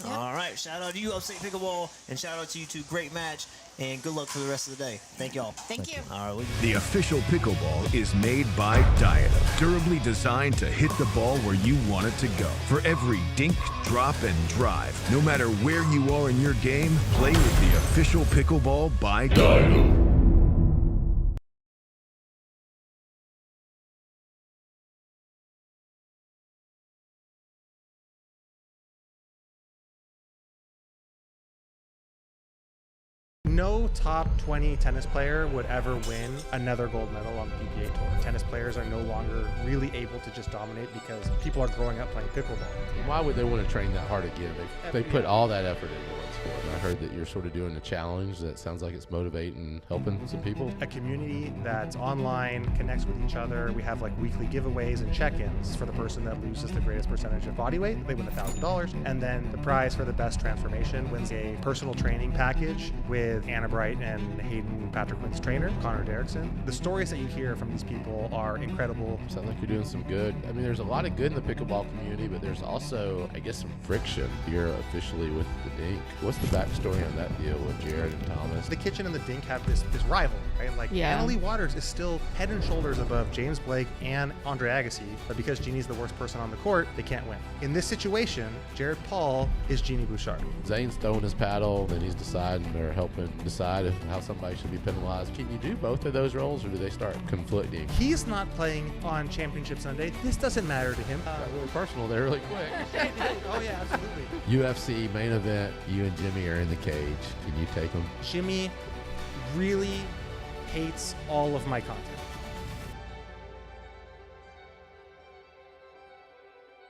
All right. Shout out to you, Upstate Pickleball, and shout out to you two. Great match, and good luck for the rest of the day. Thank y'all. Thank you. All right. The official pickleball is made by Diadem, durably designed to hit the ball where you want it to go. For every dink, drop, and drive, no matter where you are in your game, play with the official pickleball by Diadem. No top 20 tennis player would ever win another gold medal on the PPA Tour. Tennis players are no longer really able to just dominate because people are growing up playing pickleball. Why would they want to train that hard again? They put all that effort into one sport. And I heard that you're sort of doing a challenge that sounds like it's motivating and helping some people. A community that's online, connects with each other. We have like weekly giveaways and check-ins. For the person that loses the greatest percentage of body weight, they win $1,000. And then the prize for the best transformation wins a personal training package with Anna Bright and Hayden Patrick Quinn's trainer, Connor Derrickson. The stories that you hear from these people are incredible. Sounds like you're doing some good. I mean, there's a lot of good in the pickleball community, but there's also, I guess, some friction. You're officially with the Dink. What's the backstory on that deal with Jared and Thomas? The Kitchen and the Dink have this rival, right? Like, Anna Lee Waters is still head and shoulders above James Blake and Andre Agassi, but because Jeannie's the worst person on the court, they can't win. In this situation, Jared Paul is Jeannie Bouchard. Zane's throwing his paddle, then he's deciding or helping decide how somebody should be penalized. Can you do both of those roles, or do they start conflicting? He's not playing on Championship Sunday. This doesn't matter to him. Got really personal there really quick. Oh yeah, absolutely. UFC main event, you and Jimmy are in the cage. Can you take them? Jimmy really hates all of my content.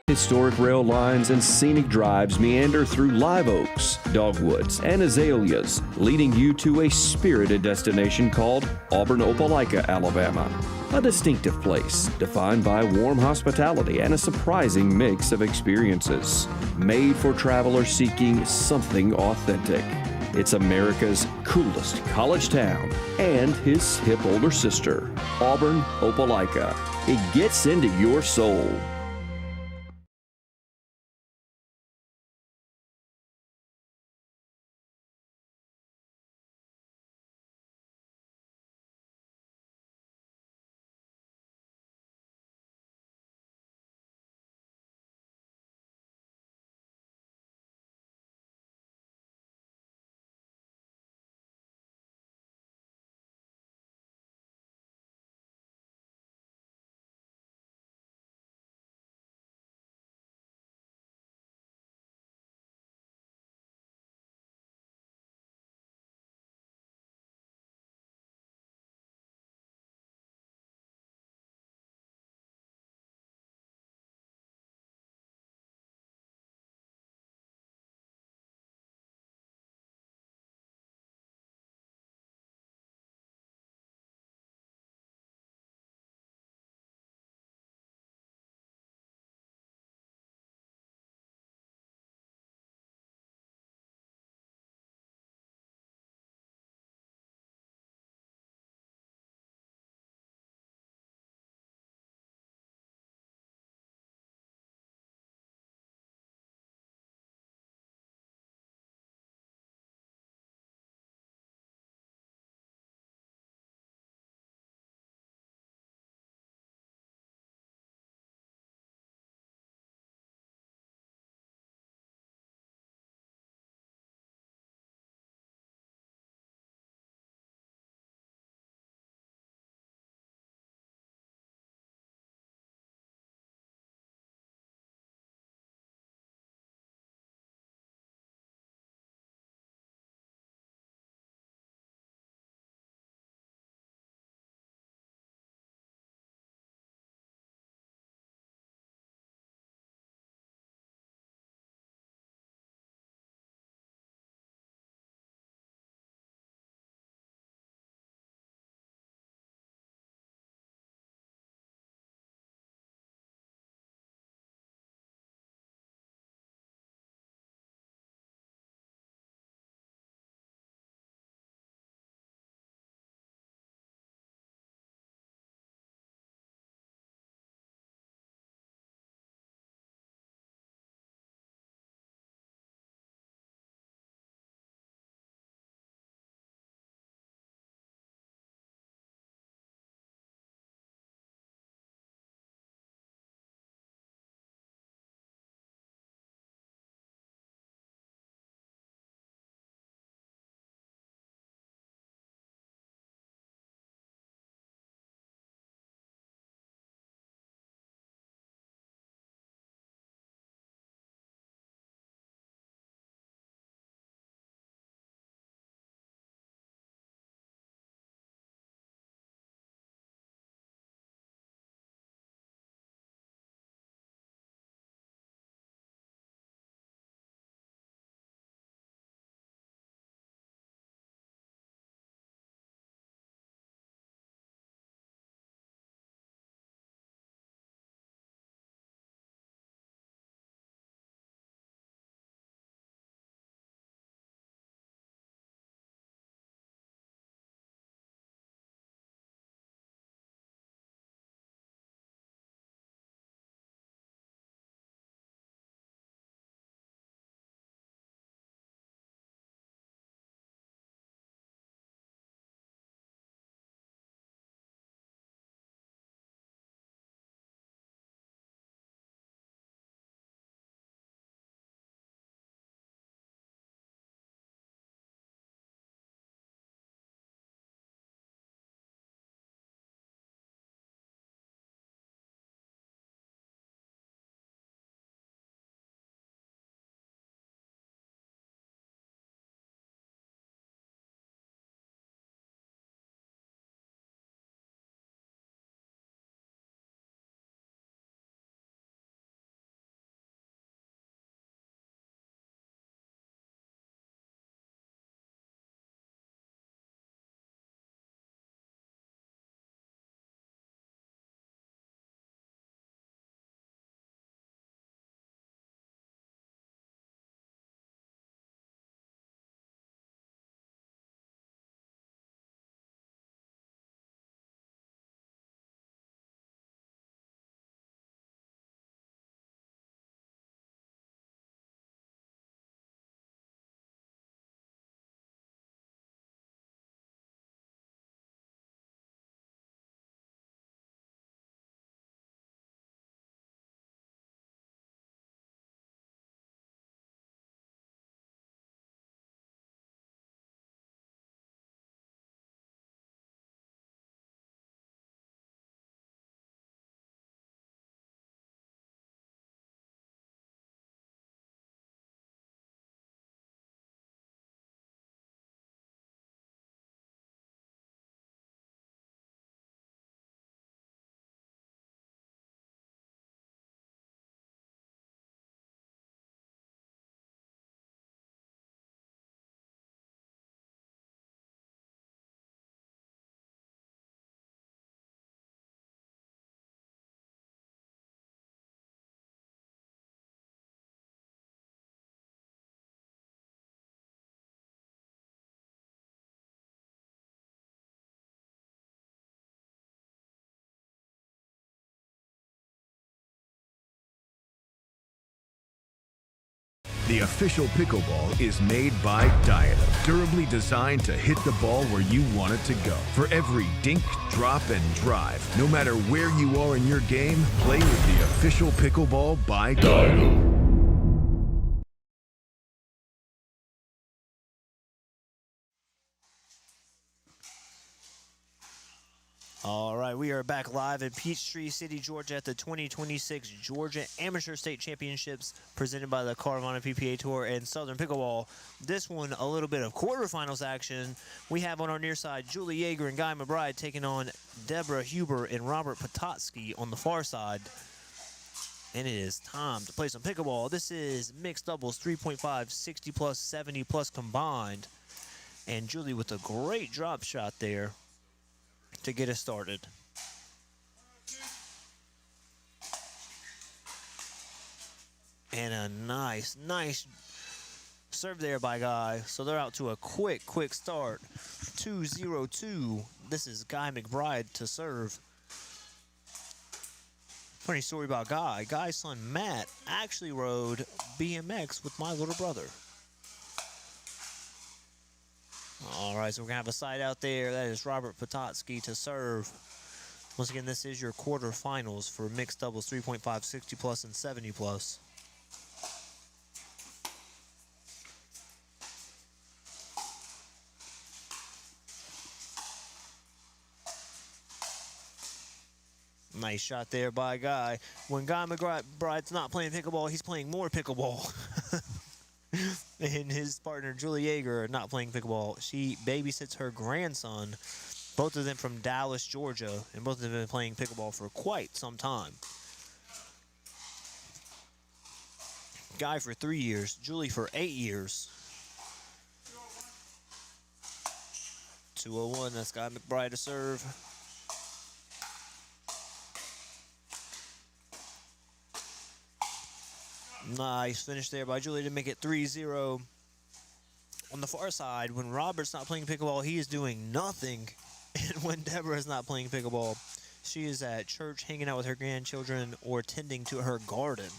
Historic rail lines and scenic drives meander through live oaks, dogwoods, and azaleas, leading you to a spirited destination called Auburn Opelika, Alabama. A distinctive place defined by warm hospitality and a surprising mix of experiences, made for travelers seeking something authentic. It's America's coolest college town and his hip older sister, Auburn Opelika. It gets into your soul. The official pickleball is made by Diadem, durably designed to hit the ball where you want it to go. For every dink, drop, and drive, no matter where you are in your game, play with the official pickleball by Diadem. All right, we are back live in Peachtree City, Georgia at the 2026 Georgia Amateur State Championships presented by the Carvana PPA Tour and Southern Pickleball. This one, a little bit of quarterfinals action. We have on our near side Julie Yeager and Guy McBride taking on Deborah Huber and Robert Patotsky on the far side. And it is time to play some pickleball. This is mixed doubles, 3.5, 60 plus, 70 plus combined. And Julie with a great drop shot there to get us started. And a nice serve there by Guy. So they're out to a quick start. 2-0-2. This is Guy McBride to serve. Funny story about Guy. Guy's son Matt actually rode BMX with my little brother. All right, so we're going to have a side out there. That is Robert Patotsky to serve. Once again, this is your quarterfinals for mixed doubles, 3.5, 60 plus, and 70 plus. Nice shot there by Guy. When Guy McBride's not playing pickleball, he's playing more pickleball. And his partner, Julie Yeager, not playing pickleball. She babysits her grandson, both of them from Dallas, Georgia, and both of them have been playing pickleball for quite some time. Guy for 3 years, Julie for 8 years. 2-0-1, that's Guy McBride to serve. Nice finish there by Julie to make it 3-0. On the far side, when Robert's not playing pickleball, he is doing nothing. And when Deborah is not playing pickleball, she is at church hanging out with her grandchildren or tending to her garden.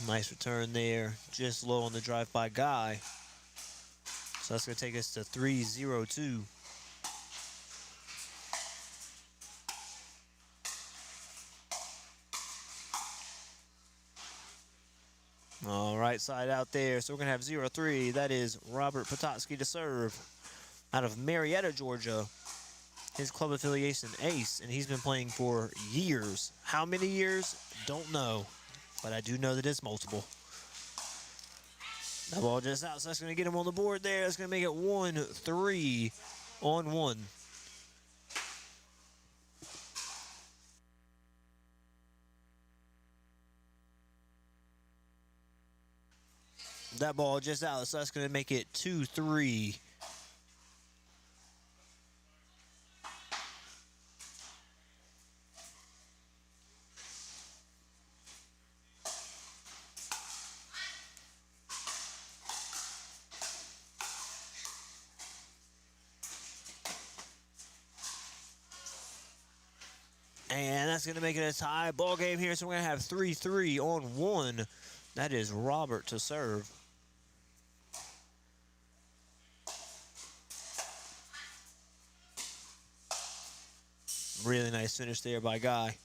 Nice return there, just low on the drive by Guy. So that's going to take us to 3-0-2. All right, side out there. So we're going to have 0-3. That is Robert Patotsky to serve out of Marietta, Georgia. His club affiliation, Ace, and he's been playing for years. How many years? Don't know, but I do know that it's multiple. That ball just out, so that's going to get him on the board there. That's going to make it 1-3 on 1. That ball just out, so that's going to make it 2-3. And that's going to make it a tie ball game here, so we're going to have 3-3 on 1. That is Robert to serve. Really nice finish there by Guy.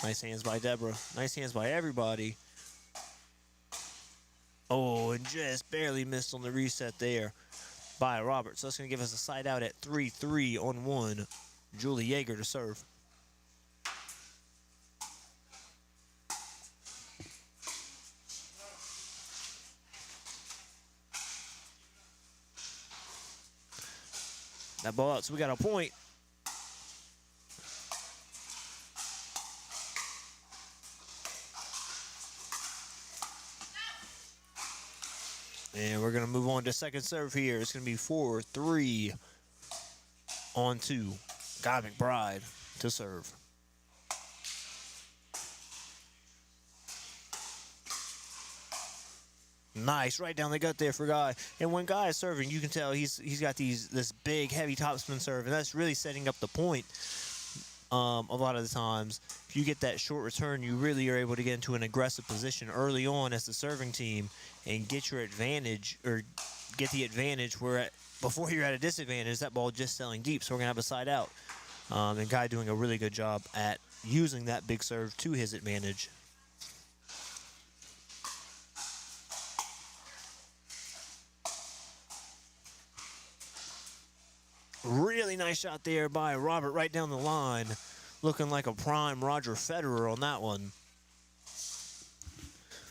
Nice hands by Deborah. Nice hands by everybody. Oh, and just barely missed on the reset there by Robert. So that's going to give us a side out at 3-3 on 1. Julie Yeager to serve. That ball out, so we got a point. And we're going to move on to second serve here. It's going to be 4-3 on 2. Guy McBride to serve. Nice, right down the gut there for Guy. And when Guy is serving, you can tell he's got this big, heavy topspin serve, and that's really setting up the point. A lot of the times, if you get that short return, you really are able to get into an aggressive position early on as the serving team and get your advantage, or get the advantage where before you're at a disadvantage, that ball just sailing deep. So we're gonna have a side out, and Guy doing a really good job at using that big serve to his advantage. Really nice shot there by Robert right down the line. Looking like a prime Roger Federer on that one.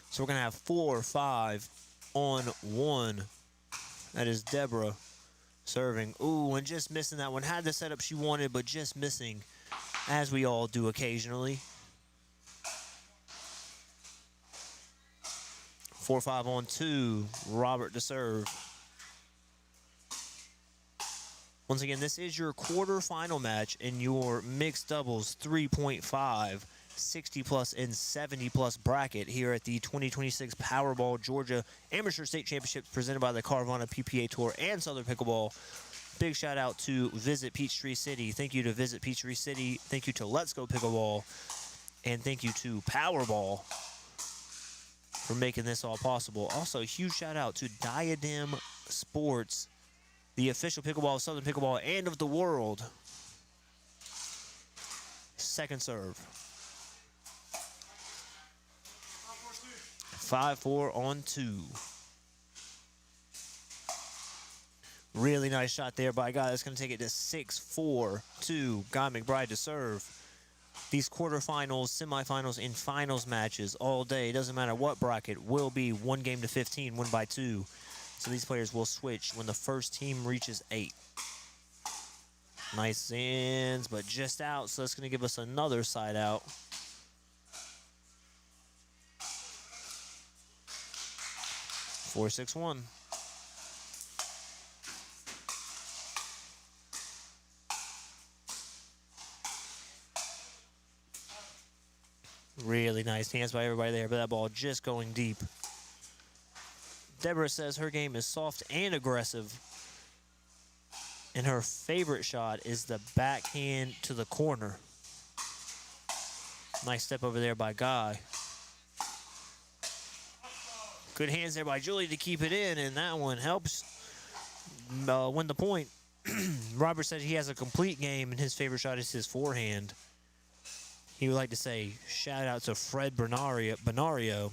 So we're going to have 4-5 on 1. That is Deborah serving. Ooh, and just missing that one. Had the setup she wanted, but just missing, as we all do occasionally. 4-5 on 2. Robert to serve. Once again, this is your quarterfinal match in your mixed doubles 3.5, 60-plus, and 70-plus bracket here at the 2026 Powerball Georgia Amateur State Championships presented by the Carvana PPA Tour and Southern Pickleball. Big shout out to Visit Peachtree City. Thank you to Visit Peachtree City. Thank you to Let's Go Pickleball. And thank you to Powerball for making this all possible. Also, a huge shout out to Diadem Sports, the official pickleball of Southern Pickleball and of the world. Second serve. 5-4 on 2. Really nice shot there by a guy that's going to take it to 6-4-2. Guy McBride to serve. These quarterfinals, semifinals, and finals matches all day, doesn't matter what bracket, will be 1 game to 15, win by 2. So these players will switch when the first team reaches 8. Nice ends, but just out, so that's going to give us another side out. Four, 6-1. Really nice hands by everybody there, but that ball just going deep. Deborah says her game is soft and aggressive, and her favorite shot is the backhand to the corner. Nice step over there by Guy. Good hands there by Julie to keep it in, and that one helps win the point. Robert said he has a complete game, and his favorite shot is his forehand. He would like to say shout out to Fred Benario.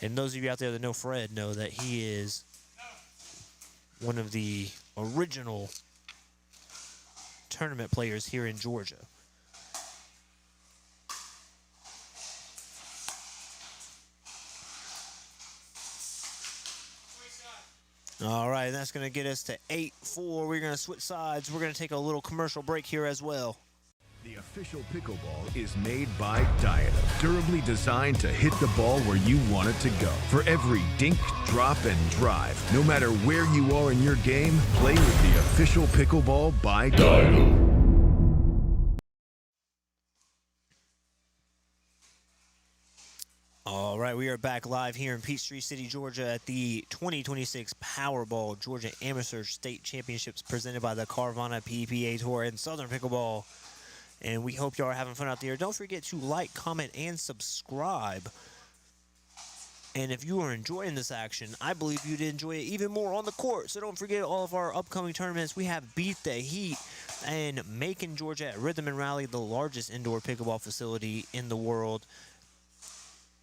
And those of you out there that know Fred know that he is one of the original tournament players here in Georgia. All right, that's going to get us to 8-4. We're going to switch sides. We're going to take a little commercial break here as well. The official pickleball is made by Diadem, durably designed to hit the ball where you want it to go. For every dink, drop, and drive, no matter where you are in your game, play with the official pickleball by Diadem. All right, we are back live here in Peachtree City, Georgia at the 2026 Powerball Georgia Amateur State Championships presented by the Carvana PPA Tour and Southern Pickleball. And we hope y'all are having fun out there. Don't forget to like, comment, and subscribe. And if you are enjoying this action, I believe you'd enjoy it even more on the court. So don't forget all of our upcoming tournaments. We have Beat the Heat in Macon, Georgia at Rhythm and Rally, the largest indoor pickleball facility in the world.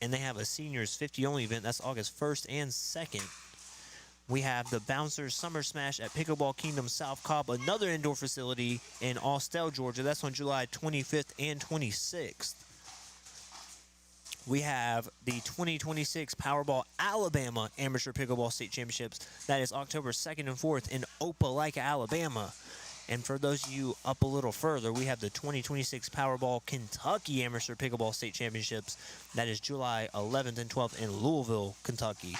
And they have a seniors 50 only event. That's August 1st and 2nd. We have the Bouncers Summer Smash at Pickleball Kingdom South Cobb, another indoor facility in Austell, Georgia. That's on July 25th and 26th. We have the 2026 Powerball Alabama Amateur Pickleball State Championships. That is October 2nd and 4th in Opelika, Alabama. And for those of you up a little further, we have the 2026 Powerball Kentucky Amateur Pickleball State Championships. That is July 11th and 12th in Louisville, Kentucky.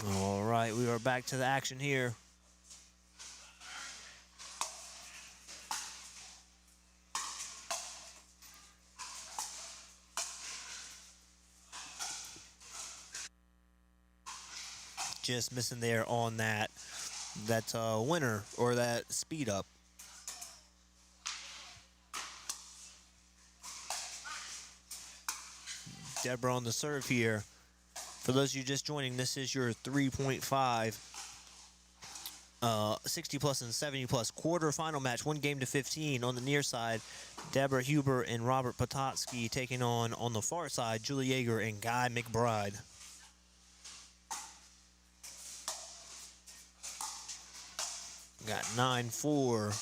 All right, we are back to the action here. Just missing there on that winner or that speed up. Deborah on the serve here. For those of you just joining, this is your 3.5 60 plus and 70 plus quarterfinal match, 1 game to 15. On the near side, Deborah Huber and Robert Pototsky taking on the far side, Julie Yeager and Guy McBride. Got 9-4.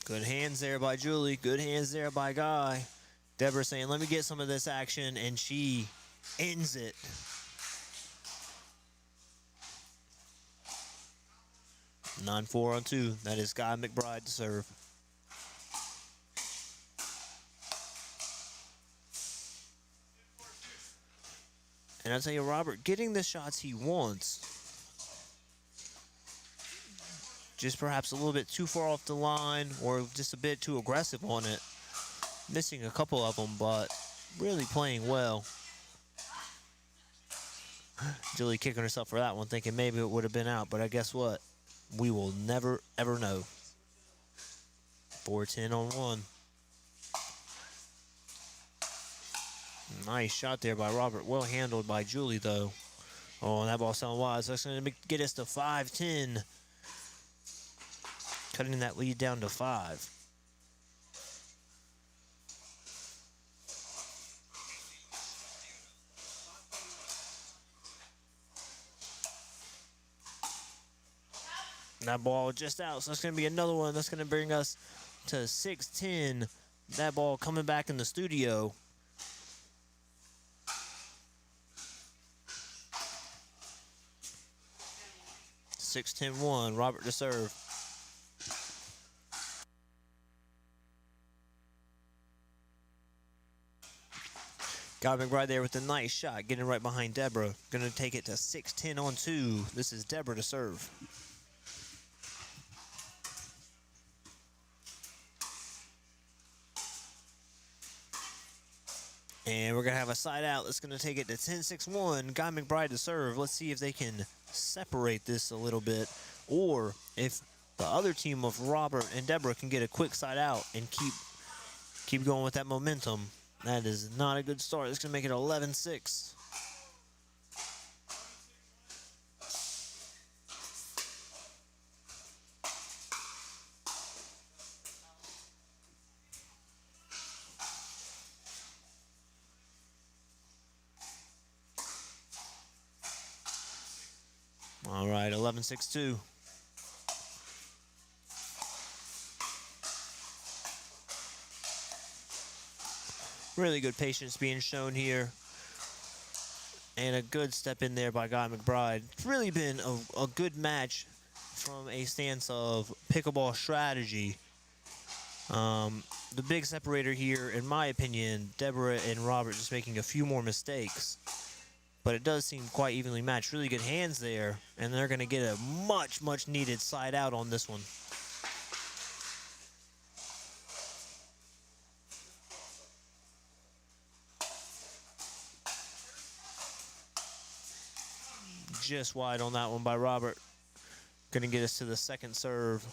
Good hands there by Julie. Good hands there by Guy. Deborah saying, let me get some of this action, and she ends it. 9-4 on 2. That is Guy McBride to serve. And I'll tell you, Robert, getting the shots he wants, just perhaps a little bit too far off the line or just a bit too aggressive on it. Missing a couple of them, but really playing well. Julie kicking herself for that one, thinking maybe it would have been out, but I guess what? We will never, ever know. 4-10 on 1. Nice shot there by Robert. Well handled by Julie, though. Oh, and that ball sounded wide. So that's going to get us to 5-10. Cutting that lead down to 5. That ball just out, so it's going to be another one. That's going to bring us to 6-10. That ball coming back in the studio. Six, 10-1. Robert to serve. Guy McBride there with a nice shot, getting right behind Deborah. Going to take it to 6-10 on 2. This is Deborah to serve. And we're going to have a side out. That's going to take it to 10-6-1. Guy McBride to serve. Let's see if they can separate this a little bit, or if the other team of Robert and Deborah can get a quick side out and keep going with that momentum. That is not a good start. It's going to make it 11-6. All right, 11-6-2. Really good patience being shown here. And a good step in there by Guy McBride. It's really been a good match from a stance of pickleball strategy. The big separator here, in my opinion, Deborah and Robert just making a few more mistakes. But it does seem quite evenly matched. Really good hands there. And they're going to get a much, much needed side out on this one. Just wide on that one by Robert. Going to get us to the second serve.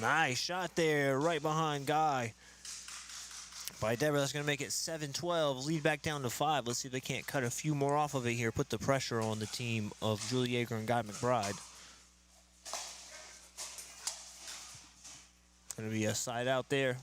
Nice shot there, right behind Guy. By Deborah, that's going to make it 7-12. Lead back down to 5. Let's see if they can't cut a few more off of it here. Put the pressure on the team of Julie Yeager and Guy McBride. Going to be a side out there.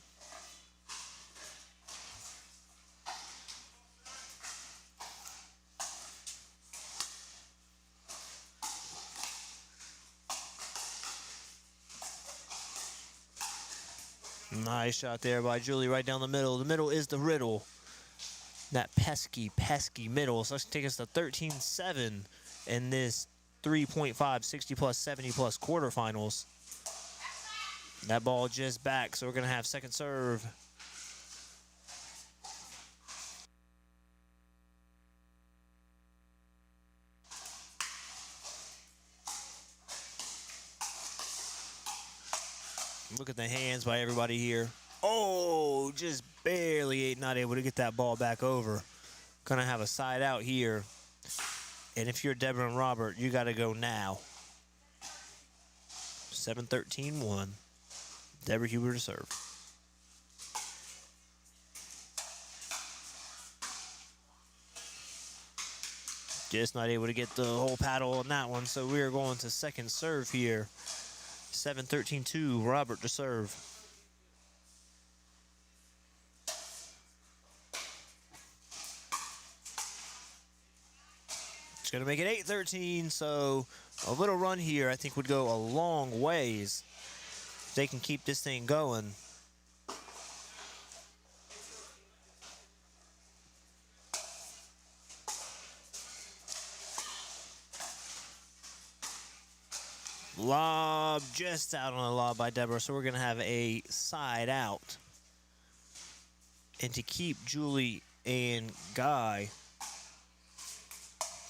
Nice shot there by Julie right down the middle. The middle is the riddle. that pesky middle. So that's going to take us to 13-7 in this 3.5, 60 plus, 70 plus quarterfinals. That ball just back, so we're going to have second serve. Look at the hands by everybody here. Oh, just barely not able to get that ball back over. Gonna have a side out here. And if you're Deborah and Robert, you gotta go now. 7-13-1. Deborah Huber to serve. Just not able to get the whole paddle on that one, so we are going to second serve here. 7-13-2, Robert to serve. It's going to make it 8-13, so a little run here I think would go a long ways if they can keep this thing going. Lob just out on a lob by Deborah, so we're going to have a side out. And to keep Julie and Guy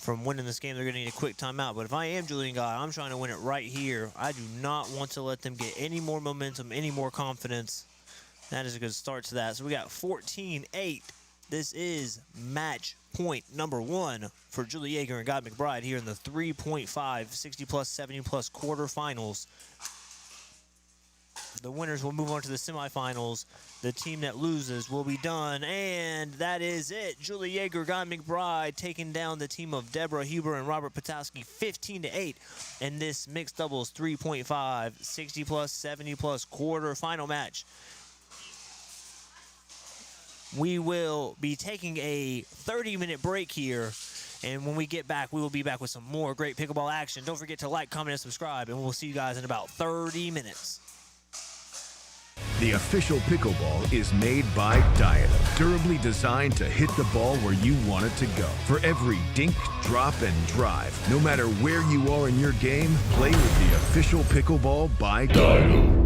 from winning this game, they're going to need a quick timeout. But if I am Julie and Guy, I'm trying to win it right here. I do not want to let them get any more momentum, any more confidence. That is a good start to that. So we got 14-8. This is match point number 1 for Julie Yeager and Guy McBride here in the 3.5, 60 plus, 70 plus quarterfinals. The winners will move on to the semifinals. The team that loses will be done. And that is it. Julie Yeager, Guy McBride taking down the team of Deborah Huber and Robert Patowski 15-8 in this mixed doubles 3.5, 60 plus, 70 plus quarterfinal match. We will be taking a 30-minute break here, and when we get back, we will be back with some more great pickleball action. Don't forget to like, comment, and subscribe, and we'll see you guys in about 30 minutes. The official pickleball is made by Diadem, durably designed to hit the ball where you want it to go. For every dink, drop, and drive, no matter where you are in your game, play with the official pickleball by Diadem.